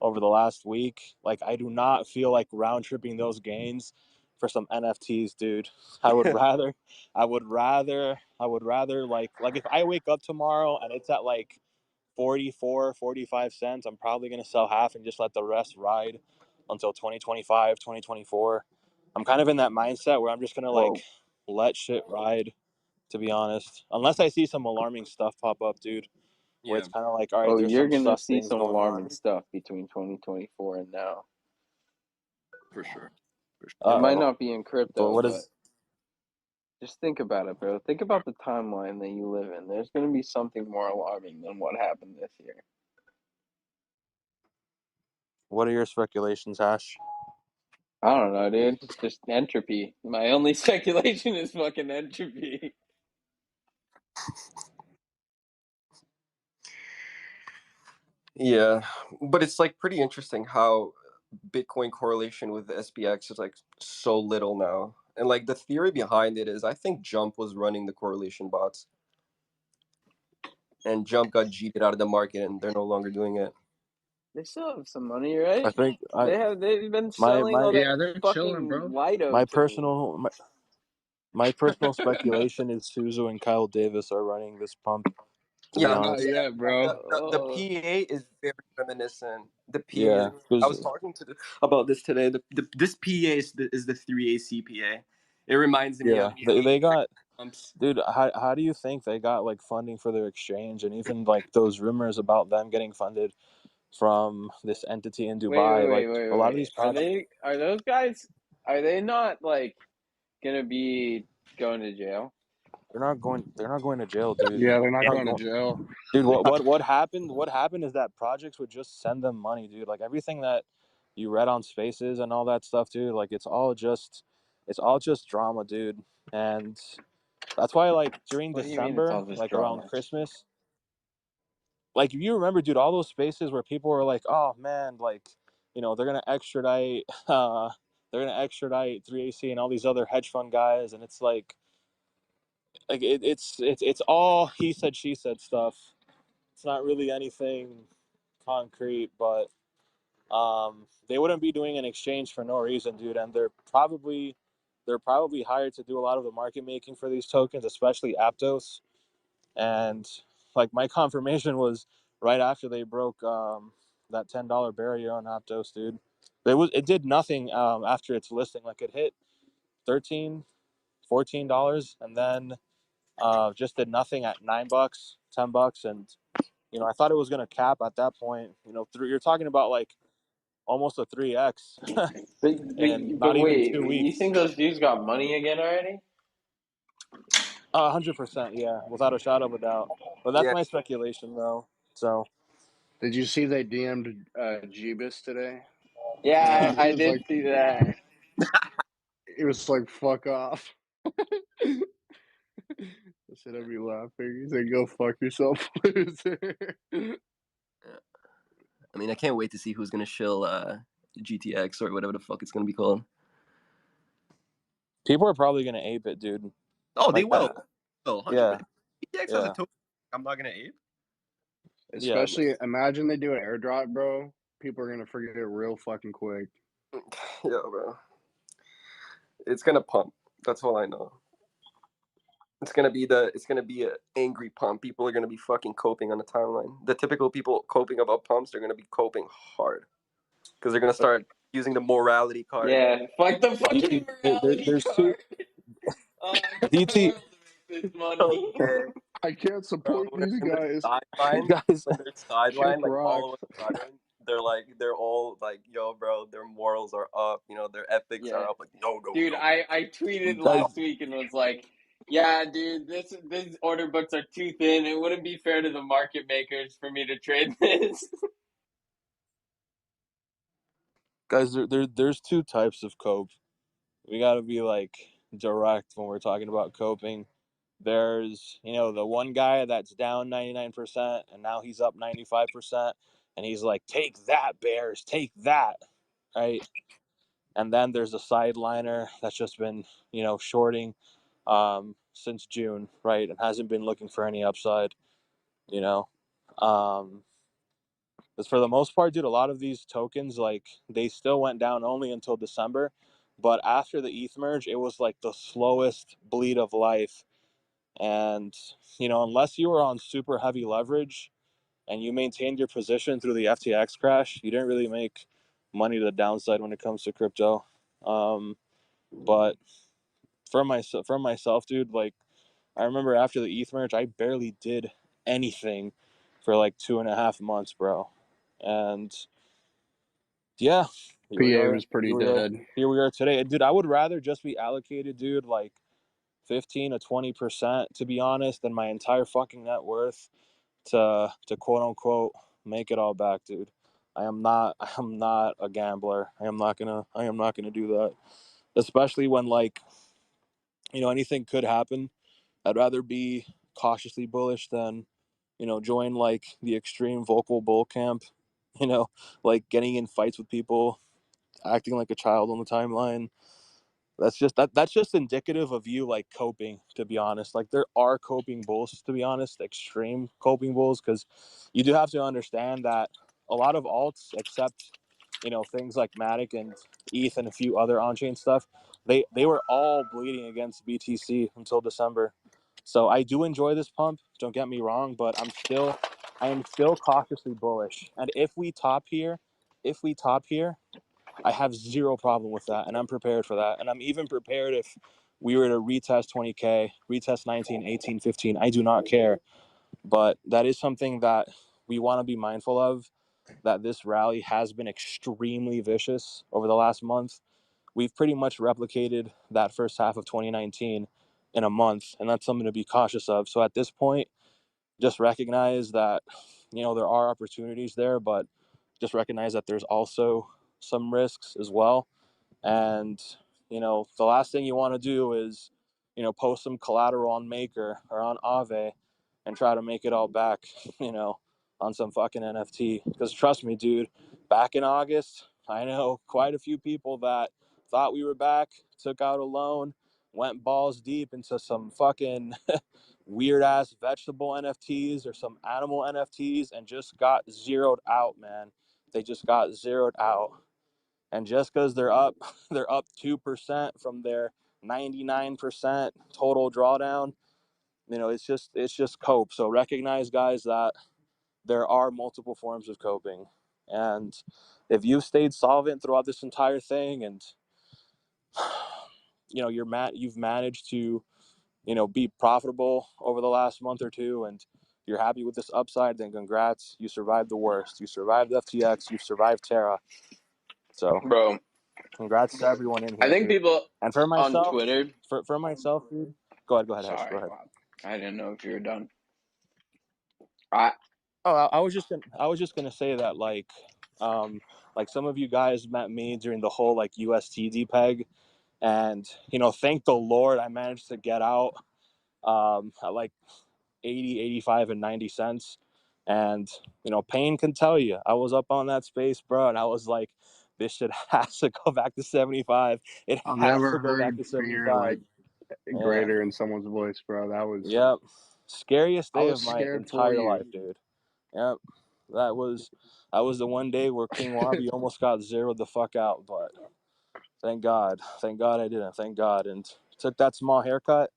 over the last week, like I do not feel like round tripping those gains for some NFTs, dude. I would rather like if I wake up tomorrow and it's at like 44, 45 cents, I'm probably going to sell half and just let the rest ride until 2025, 2024. I'm kind of in that mindset where I'm just going to Whoa. let shit ride, to be honest. Unless I see some alarming stuff pop up, dude, where it's kind of like, all right, Oh, there's you're some gonna sus see things some going alarming on. stuff between 2024 and now. For sure. It might Uh-oh. not be in But crypto, what but is... just think about it, bro. Think about the timeline that you live in. There's gonna be something more alarming than what happened this year. What are your speculations, Hash? I don't know, dude. It's just entropy. My only speculation is fucking entropy. Yeah, but it's like pretty interesting how Bitcoin correlation with the SPX is like so little now. And like the theory behind it is I think Jump was running the correlation bots and Jump got cheated out of the market and they're no longer doing it. They still have some money, I right? think They've been my selling all my that Yeah, they're chilling, fucking bro. Lido my to me. personal my personal speculation is Suzu and Kyle Davis are running this pump, to be Yeah, Not honest. yet, bro. the PA is very reminiscent. The Yeah, PA, I was 'cause talking about this today. This PA is the 3AC PA. It reminds me yeah, of they got... pumps. Dude, how do you think they got like funding for their exchange, and even like those rumors about them getting funded from this entity in Dubai? Like a lot of these projects, Are those guys? Are they not gonna be going to jail? they're not going to jail, dude. Yeah, they're not They're not going to going, jail. dude. What happened is that projects would just send them money, dude. Like everything that you read on Spaces and all that stuff, dude. Like it's all just drama, dude. And that's why like during What do you mean it's December, all just like around drama? Christmas, like if you remember, dude, all those spaces where people were like, "Oh man, like, they're gonna extradite they're gonna extradite 3AC and all these other hedge fund guys, and it's like it's all he said she said stuff. It's not really anything concrete, but they wouldn't be doing an exchange for no reason, dude. And they're probably hired to do a lot of the market making for these tokens, especially Aptos. And like my confirmation was right after they broke that $10 barrier on Aptos, dude. It did nothing after its listing. Like it hit $13, $14, and then just did nothing at $9, $10, and I thought it was gonna cap at that point. You're talking about like almost a 3x in But not even wait, 2 weeks. you think those dudes got money again already? 100%, yeah, without a shadow of a doubt. But that's Yeah. my speculation, though. So Did you see they DM'd Jeebus today? Yeah, He I was did like, see that. he was like, fuck off. I said I'd be laughing. He said, "Go fuck yourself, loser." I mean, I can't wait to see who's gonna shill GTX or whatever the fuck it's gonna be called. people are probably gonna ape it, dude. Oh, they Like will. that. Oh, 100%. Yeah, GTX has a yeah, token. I'm not gonna ape. yeah. Especially, imagine they do an airdrop, bro. People are gonna forget it real fucking quick. Yeah, bro. It's gonna pump. That's all I know. It's gonna be an angry pump. People are gonna be fucking coping on the timeline. The typical people coping about pumps, they're gonna be coping hard because they're gonna start using the morality card. Yeah, fuck the fucking morality There's two. card. Oh, I can't DT wait to make this money. Okay, I can't bro. support these When they're guys. sidelined, guys. Kick like all of rocks. a sudden, they're all like, yo, bro, their morals are up. Their ethics are Yeah, up. Like, no, no, dude, no. I tweeted Guys, last week and was like, yeah, dude, these order books are too thin. It wouldn't be fair to the market makers for me to trade this. there's two types of cope. We got to be like direct when we're talking about coping. There's, the one guy that's down 99% and now he's up 95%, and he's like, take that, Bears, take that, right? And then there's a sideliner that's just been, shorting since June, right? And hasn't been looking for any upside, you know. Because for the most part, dude, a lot of these tokens, like, they still went down only until December. But after the ETH merge, it was like the slowest bleed of life. And, unless you were on super heavy leverage and you maintained your position through the FTX crash, you didn't really make money to the downside when it comes to crypto. But for myself, dude, like, I remember after the ETH merge, I barely did anything for like 2.5 months, bro. And yeah, here we PA are. was pretty dead. Here we are today. And dude, I would rather just be allocated, dude, like 15 to 20%, to be honest, than my entire fucking net worth to quote unquote make it all back, dude. I am not a gambler. I am not gonna do that. Especially when, like, anything could happen. I'd rather be cautiously bullish than, join like the extreme vocal bull camp, you know, like getting in fights with people, acting like a child on the timeline. That's just indicative of you like coping, to be honest. Like, there are coping bulls, to be honest, extreme coping bulls, because you do have to understand that a lot of alts, except things like Matic and ETH and a few other on-chain stuff, they were all bleeding against BTC until December. So I do enjoy this pump, don't get me wrong, but I am still cautiously bullish. And if we top here, I have zero problem with that, and I'm prepared for that. And I'm even prepared if we were to retest 20K, retest 19, 18, 15. I do not care. But that is something that we want to be mindful of, that this rally has been extremely vicious over the last month. We've pretty much replicated that first half of 2019 in a month, and that's something to be cautious of. So at this point, just recognize that, there are opportunities there, but just recognize that there's also some risks as well. And, the last thing you want to do is, post some collateral on Maker or on Aave and try to make it all back, on some fucking NFT. Because trust me, dude, back in August, I know quite a few people that thought we were back, took out a loan, went balls deep into some fucking weird ass vegetable NFTs or some animal NFTs and just got zeroed out, man. They just got zeroed out. And just because they're up, they're up 2% from their 99% total drawdown. It's just cope. So recognize, guys, that there are multiple forms of coping, and if you've stayed solvent throughout this entire thing, and you've managed to be profitable over the last month or two, and you're happy with this upside, then congrats. You survived the worst. You survived FTX. You survived Terra. So, bro. congrats to everyone in I here, think dude. people And for on myself, Twitter. for myself, dude. Go ahead, Hesh. Go Sorry, ahead. I didn't know if you were done. I was just gonna say that like some of you guys met me during the whole like USTD peg, and thank the Lord I managed to get out at like 80, 85, and 90 cents. And Payne can tell you, I was up on that space, bro, and I was like, this shit has to go back to 75. It I've has never to go back heard to fear 75. like Yeah. greater in someone's voice, bro. Yep. Scariest I day was of my scared for entire you. life, dude. Yep. That was the one day where King Wabi almost got zeroed the fuck out, but thank God I didn't. Thank God, and took that small haircut,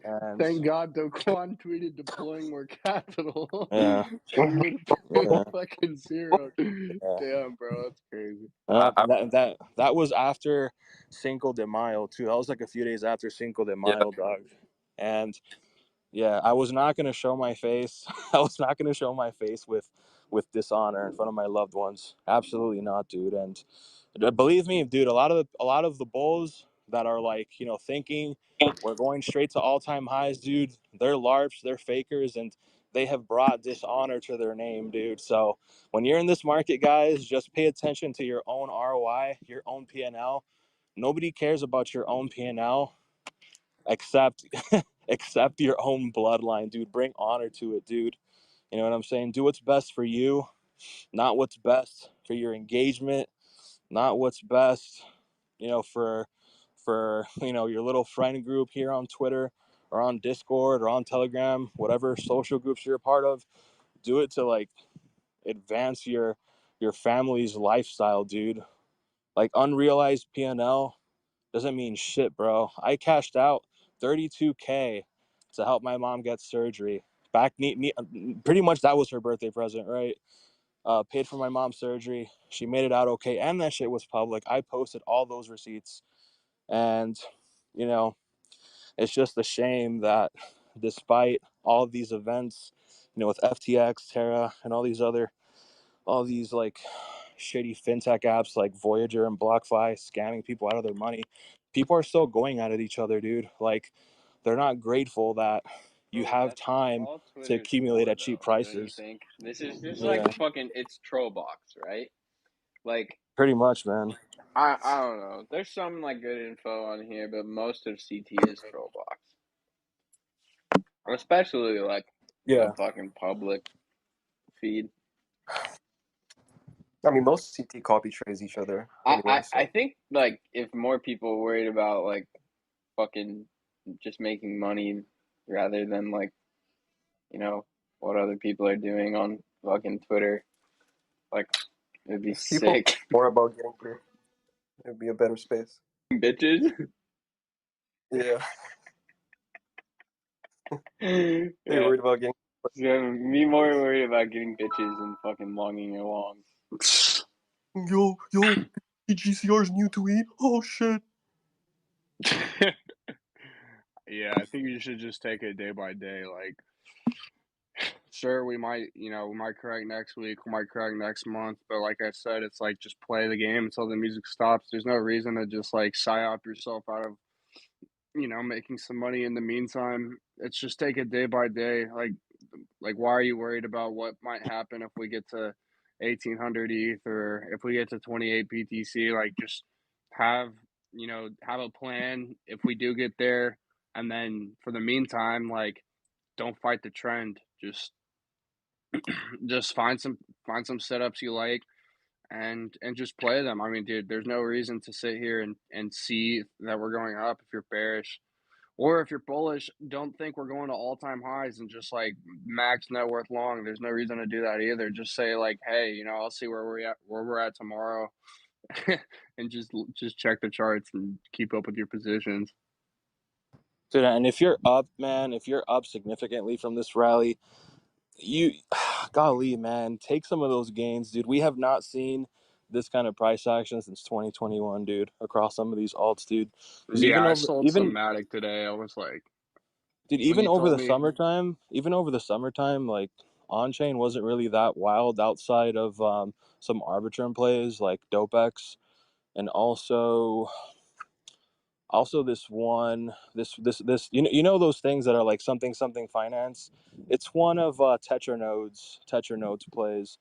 and Thank God Doquan tweeted deploying more capital yeah, for you to pay yeah, fucking zero. yeah. Damn, bro, that's crazy. That was after Cinco de Mayo too. That was like a few days after Cinco de Yeah. Mayo, dog, and yeah, I was not gonna show my face. I was not gonna show my face with dishonor in front of my loved ones. Absolutely not, dude. And believe me, dude, a lot of the bulls that are like thinking we're going straight to all-time highs, dude. They're LARPs, they're fakers, and they have brought dishonor to their name, dude. So when you're in this market, guys, just pay attention to your own ROI, your own P&L. Nobody cares about your own P&L except accept your own bloodline, dude. Bring honor to it, dude. You know what I'm saying? Do what's best for you, not what's best for your engagement, not what's best, for your little friend group here on Twitter or on Discord or on Telegram, whatever social groups you're a part of. Do it to like advance your family's lifestyle, dude. Like unrealized P&L doesn't mean shit, bro. I cashed out $32K to help my mom get surgery. Pretty much that was her birthday present, right? Paid for my mom's surgery. She made it out okay, and that shit was public. I posted all those receipts, and you know, it's just a shame that despite all of these events, with FTX, Terra, and all these like shitty fintech apps like Voyager and BlockFi scamming people out of their money, people are still going at it each other, dude. Like, they're not grateful that you Bro, have that's time all to Twitter's accumulate for, at cheap though. Don't you prices. think? This is just like Yeah, fucking. It's troll box, right? Like pretty much, man. I don't know. There's some like good info on here, but most of CT is troll box, especially like the Yeah, fucking public feed. I mean, most CT copy trades each other I, anyway, I I so think like if more people were worried about like fucking just making money rather than like you know what other people are doing on fucking Twitter, like it'd be if people sick. more about getting clear, it'd be a better space. Bitches. Yeah, they're Yeah. worried about getting. So me more worried about getting bitches and fucking longing along. Yo, GCR's new tweet. Oh shit. Yeah, I think you should just take it day by day. Like, sure, we might correct next week, we might correct next month, but like I said, it's like just play the game until the music stops. There's no reason to just like psyop yourself out of making some money in the meantime. It's just take it day by day. Like why are you worried about what might happen if we get to 1800 ETH or if we get to 28 BTC? Like just have have a plan if we do get there, and then for the meantime, like don't fight the trend. Just find some setups you like and just play them. I mean, dude, there's no reason to sit here and see that we're going up if you're bearish. Or if you're bullish, don't think we're going to all-time highs and just like max net worth long. There's no reason to do that either. Just say like, hey, I'll see where we're at tomorrow, and just check the charts and keep up with your positions. Dude, and if you're up, man, if you're up significantly from this rally, you, golly, man, take some of those gains, dude. We have not seen this kind of price action since 2021, dude, across some of these alts, dude. Because Yeah, I sold some Matic today. I was like, dude, when even you over told the me, summertime, like on chain wasn't really that wild outside of some Arbitrum plays like DopeX, and also this you know those things that are like something finance. It's one of Tetranode's plays.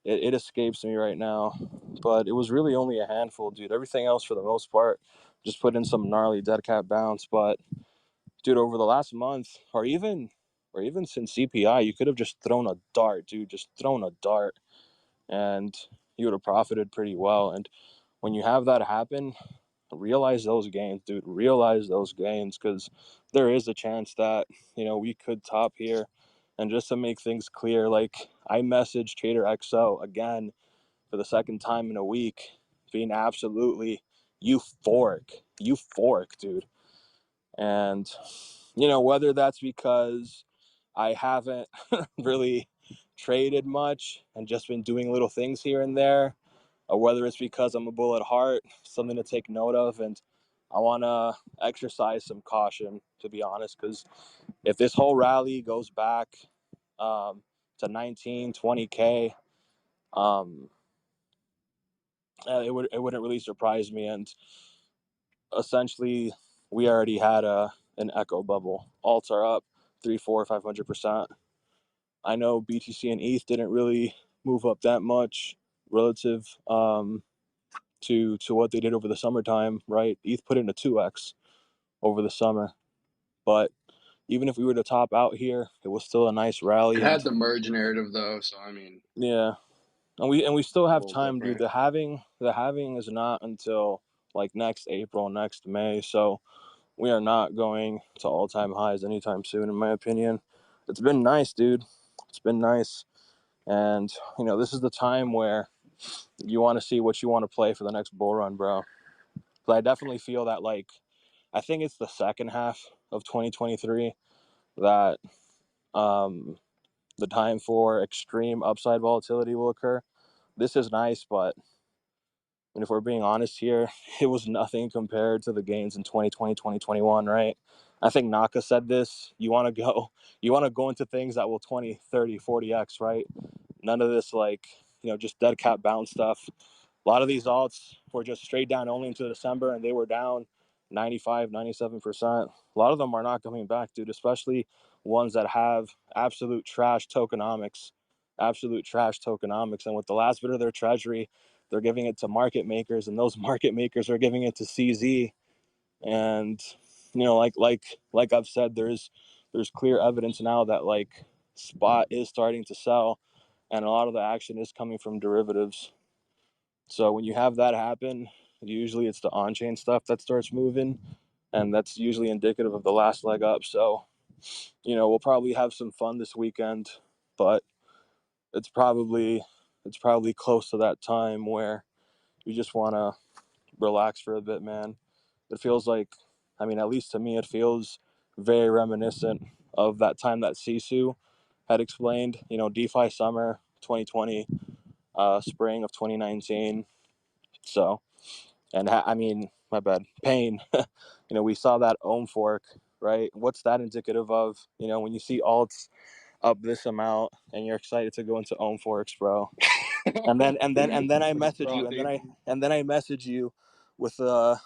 It escapes me right now, but it was really only a handful, dude. Everything else for the most part just put in some gnarly dead cat bounce. But dude, over the last month or even since CPI, you could have just thrown a dart, dude. Just thrown a dart, and you would have profited pretty well. And when you have that happen, realize those gains, dude. Realize those gains, because there is a chance that we could top here. And just to make things clear, like I messaged Trader XO again for the second time in a week, being absolutely euphoric, dude. And whether that's because I haven't really traded much and just been doing little things here and there, or whether it's because I'm a bull at heart, something to take note of, and I want to exercise some caution, to be honest, because if this whole rally goes back to 19, 20K, it wouldn't really surprise me. And essentially, we already had an echo bubble. Alts are up 3, 4, 500%. I know BTC and ETH didn't really move up that much relative to what they did over the summertime, right? ETH put in a 2x over the summer, but even if we were to top out here, it was still a nice it rally. And had the merge narrative though, so I mean, yeah, and we still a have little time, dude. different. The halving is not until like next April, next May, so we are not going to all-time highs anytime soon, in my opinion. It's been nice, dude. It's been nice. And this is the time where you want to see what you want to play for the next bull run, bro. But I definitely feel that, like, I think it's the second half of 2023 that the time for extreme upside volatility will occur. This is nice, but if we're being honest here, it was nothing compared to the gains in 2020, 2021, right? I think Naka said this. You want to go into things that will 20, 30, 40x, right? None of this, like, just dead cat bounce stuff. A lot of these alts were just straight down only into December, and they were down 95, 97%. A lot of them are not coming back, dude, especially ones that have absolute trash tokenomics. Absolute trash tokenomics. And with the last bit of their treasury, they're giving it to market makers, and those market makers are giving it to CZ. And like I've said, there's clear evidence now that, like, spot is starting to sell, and a lot of the action is coming from derivatives. So when you have that happen, usually it's the on-chain stuff that starts moving, and that's usually indicative of the last leg up. So we'll probably have some fun this weekend, but it's probably close to that time where you just want to relax for a bit, man. It feels like, I mean, at least to me, it feels very reminiscent of that time that Sisu had explained, DeFi summer 2020, spring of 2019. So, and I mean, my bad, pain. We saw that ohm fork, right? What's that indicative of? When you see alts up this amount and you're excited to go into ohm forex, bro. And then I message you, and then I message you with a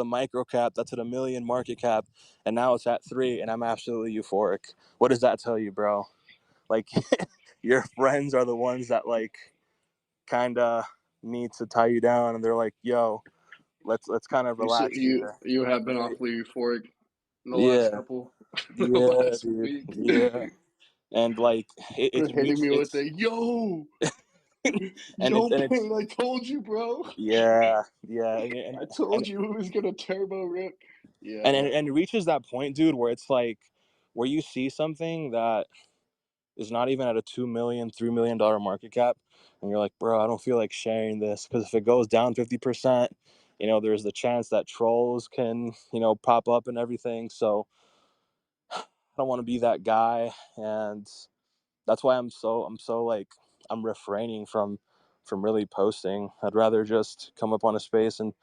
micro cap that's at 1 million market cap, and now it's at 3, and I'm absolutely euphoric. What does that tell you, bro? Like, your friends are the ones that, like, kind of need to tie you down, and they're like, yo, let's kind of You said relax you here. you have been Right? awfully euphoric in the last Yeah, couple, the yeah, last dude, week. yeah. And like, it's Hitting reached me with it's a yo. Yo, it's Payne, I told you, bro. yeah, I told you it was gonna turbo rip. Yeah. and it reaches that point, dude, where it's like where you see something that is not even at a $2 million, $3 million market cap, and you're like, bro, I don't feel like sharing this because if it goes down 50%, there's the chance that trolls can, pop up and everything. So I don't want to be that guy, and that's why I'm so like I'm refraining from really posting. I'd rather just come up on a space and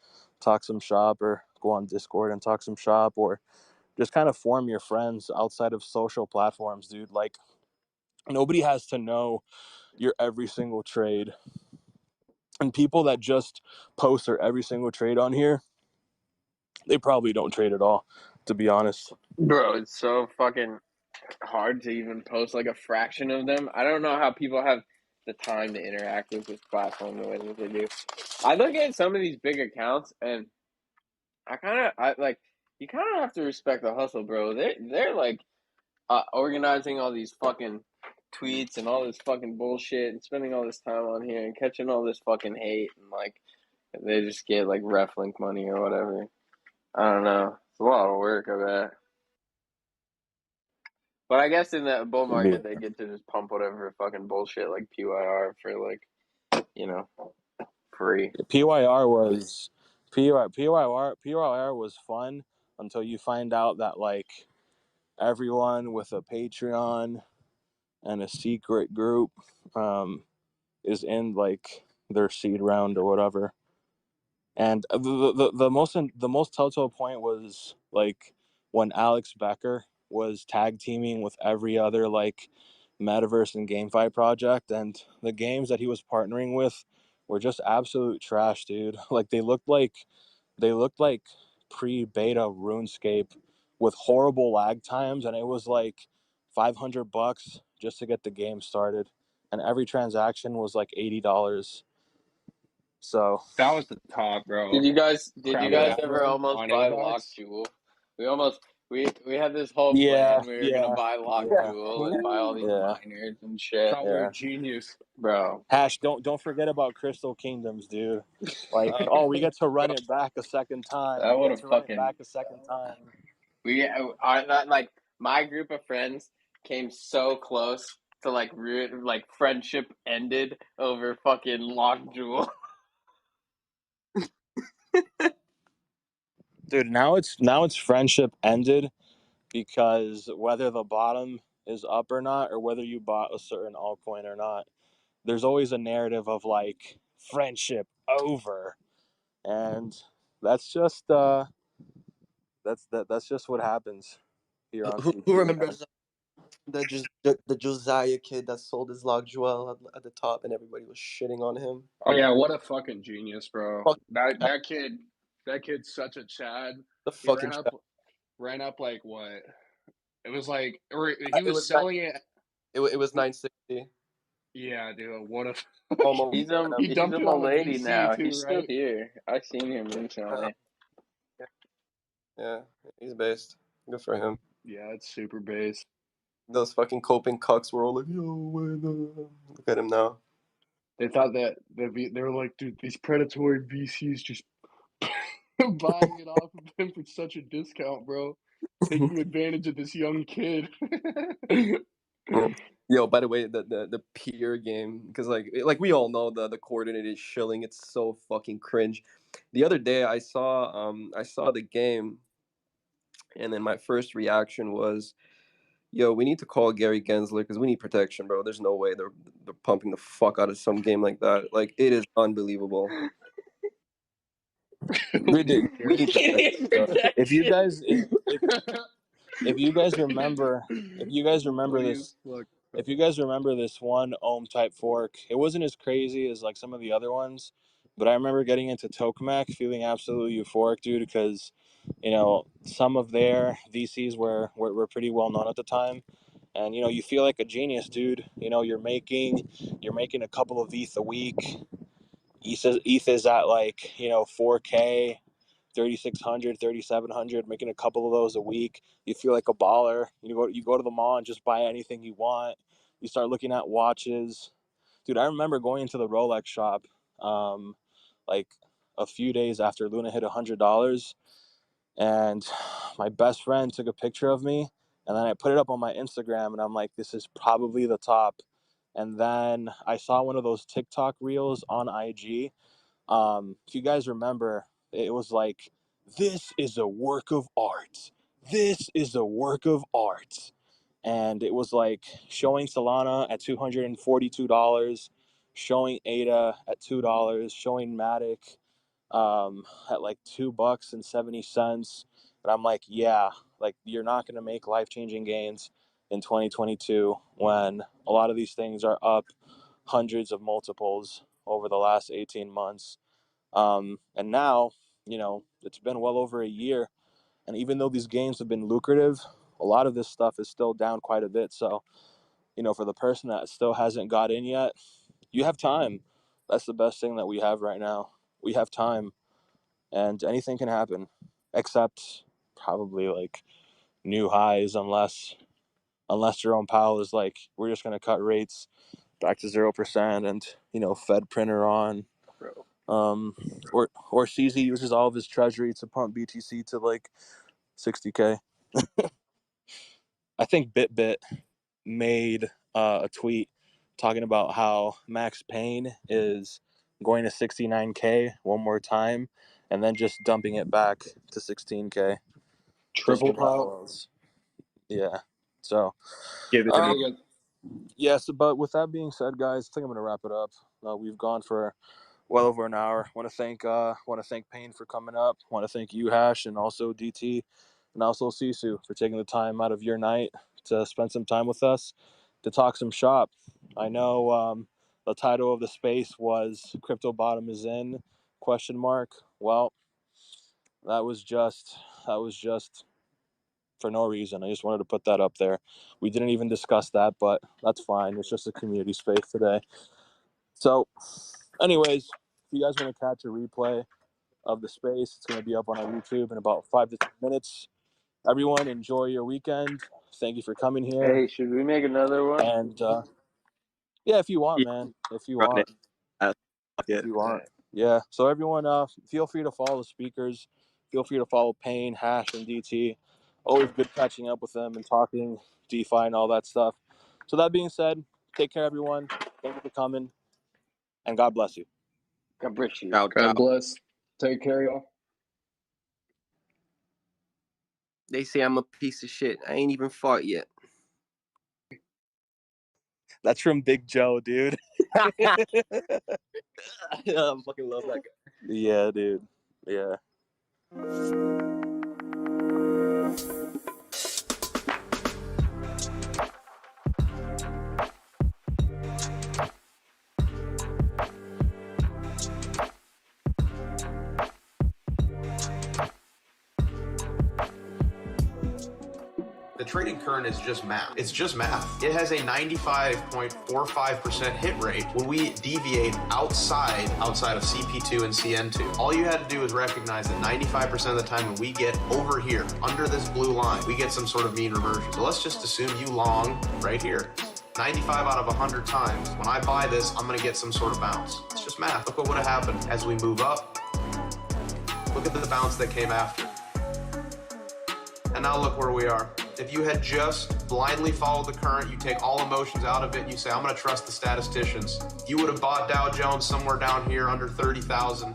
talk some shop, or go on Discord and talk some shop, or just kind of form your friends outside of social platforms, dude. Like nobody has to know your every single trade. And people that just post their every single trade on here, they probably don't trade at all, to be honest. Bro, it's so fucking hard to even post like a fraction of them. I don't know how people have the time to interact with this platform the way that they do. I look at some of these big accounts and I like you kind of have to respect the hustle, bro. They're like organizing all these fucking tweets and all this fucking bullshit and spending all this time on here and catching all this fucking hate and like they just get like ref link money or whatever. I don't know. It's a lot of work, I bet. But I guess in the bull market they get to just pump whatever fucking bullshit like PYR for like, you know, free. PYR was PYR was fun until you find out that like everyone with a Patreon and a secret group is in like their seed round or whatever. And the most telltale point was like when Alex Becker was tag teaming with every other like metaverse and GameFi project, and the games that he was partnering with were just absolute trash, dude. Like they looked like pre-beta RuneScape with horrible lag times, and it was like $500 just to get the game started, and every transaction was like $80. So That was the top, bro. Did you guys yeah, ever Crowdfunding almost on buy Lock AVAX. Jewel? We almost we had this whole yeah, plan. We were gonna yeah, buy Lock yeah, Jewel and buy all Ooh, these yeah, miners and shit. thought we were yeah. genius. Bro. Hash, don't forget about Crystal Kingdoms, dude. Like, oh, we get to run it back a second time. That We would get have to run it fucking back a second time. we are not like my group of friends came so close to like like friendship ended over fucking Lock Jewel. Dude, now it's friendship ended because whether the bottom is up or not, or whether you bought a certain altcoin or not, there's always a narrative of like friendship over, and that's just that's just what happens here on Who CT. remembers the Josiah kid that sold his log jewel at the top and everybody was shitting on him? Oh yeah, what a fucking genius, bro. Fuck That kid's such a Chad. the He fucking ran up like what? It was like, or he it was was nine, selling it. it was 960 Yeah, dude. What a almost. He's a he he's dumped a it on the milady VC now. too, He's still right? here. I've seen him recently. Yeah, he's based. Good for him. Yeah, it's super base. Those fucking coping cucks were all like, yo, look at him now. They thought that they were like, dude, these predatory VCs just buying it off of him for such a discount, bro. Taking advantage of this young kid. Yo, by the way, the peer game, because like we all know the coordinated shilling, it's so fucking cringe. The other day I saw the game, and then my first reaction was, yo, we need to call Gary Gensler because we need protection, bro. There's no way they're pumping the fuck out of some game like that. Like it is unbelievable. We did. We need protection, bro. If you Protection. guys, if you guys remember, if you guys remember Funny as this, fuck. if you guys remember this one ohm type fork, it wasn't as crazy as like some of the other ones, but I remember getting into tokamak feeling absolutely euphoric, dude, because some of their VCs were pretty well known at the time, and you feel like a genius, dude. You're making a couple of ETH a week. ETH is at like 4K, 3,600, 3,700, making a couple of those a week. You feel like a baller. You go to the mall and just buy anything you want. You start looking at watches. dude, I remember going into the Rolex shop, like a few days after Luna hit $100, and my best friend took a picture of me, and then I put it up on my Instagram, and I'm like, this is probably the top. And then I saw one of those TikTok reels on IG. If you guys remember, it was like, this is a work of art. This is a work of art. And it was like showing Solana at $242, showing ADA at $2, showing Matic at like $2.70. And I'm like, yeah, like you're not going to make life-changing gains in 2022 when a lot of these things are up hundreds of multiples over the last 18 months. And now, it's been well over a year. And even though these gains have been lucrative, a lot of this stuff is still down quite a bit. So, for the person that still hasn't got in yet, you have time. That's the best thing that we have right now. We have time, and anything can happen, except probably like new highs, unless Jerome Powell is like, we're just going to cut rates back to 0%, and Fed printer on, or CZ uses all of his treasury to pump BTC to like 60K. I think BitBit made a tweet talking about how Max Payne is going to 69K one more time, and then just dumping it back to 16K. Triple pop. Yeah. So, Give it to me. yes, but with that being said, guys, I think I'm gonna wrap it up. We've gone for well over an hour. Want to thank Payne for coming up. Want to thank you, Hash, and also DT, and also Sisu for taking the time out of your night to spend some time with us to talk some shop. I know the title of the space was "Crypto Bottom is in?" ? Well, that was just for no reason. I just wanted to put that up there. We didn't even discuss that, but that's fine. It's just a community space today. So, anyways, if you guys want to catch a replay of the space, it's going to be up on our YouTube in about 5 to 10 minutes. Everyone, enjoy your weekend. Thank you for coming here. Hey, should we make another one? And yeah, if you want, man. If you want. If you want. Yeah. So everyone, feel free to follow the speakers. Feel free to follow Payne, Hash, and DT. Always good catching up with them and talking DeFi and all that stuff. So that being said, take care, everyone. Thank you for coming, and God bless you. God bless you. God bless. Take care, y'all. They say I'm a piece of shit. I ain't even fought yet. That's from Big Joe, dude. I fucking love that guy. Yeah, dude. Yeah. The trading current is just math. It's just math. It has a 95.45% hit rate when we deviate outside of CP2 and CN2. All you had to do is recognize that 95% of the time when we get over here, under this blue line, we get some sort of mean reversion. So let's just assume you long right here. 95 out of 100 times, when I buy this, I'm going to get some sort of bounce. It's just math. Look what would have happened as we move up. Look at the bounce that came after. And now look where we are. If you had just blindly followed the current, you take all emotions out of it, you say, I'm going to trust the statisticians. You would have bought Dow Jones somewhere down here under 30,000,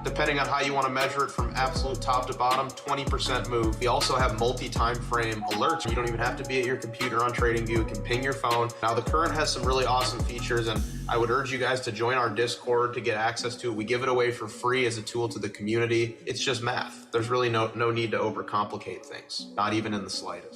depending on how you want to measure it from absolute top to bottom, 20% move. We also have multi-time frame alerts. You don't even have to be at your computer on TradingView. You can ping your phone. Now, the current has some really awesome features, and I would urge you guys to join our Discord to get access to it. We give it away for free as a tool to the community. It's just math. There's really no need to overcomplicate things, not even in the slightest.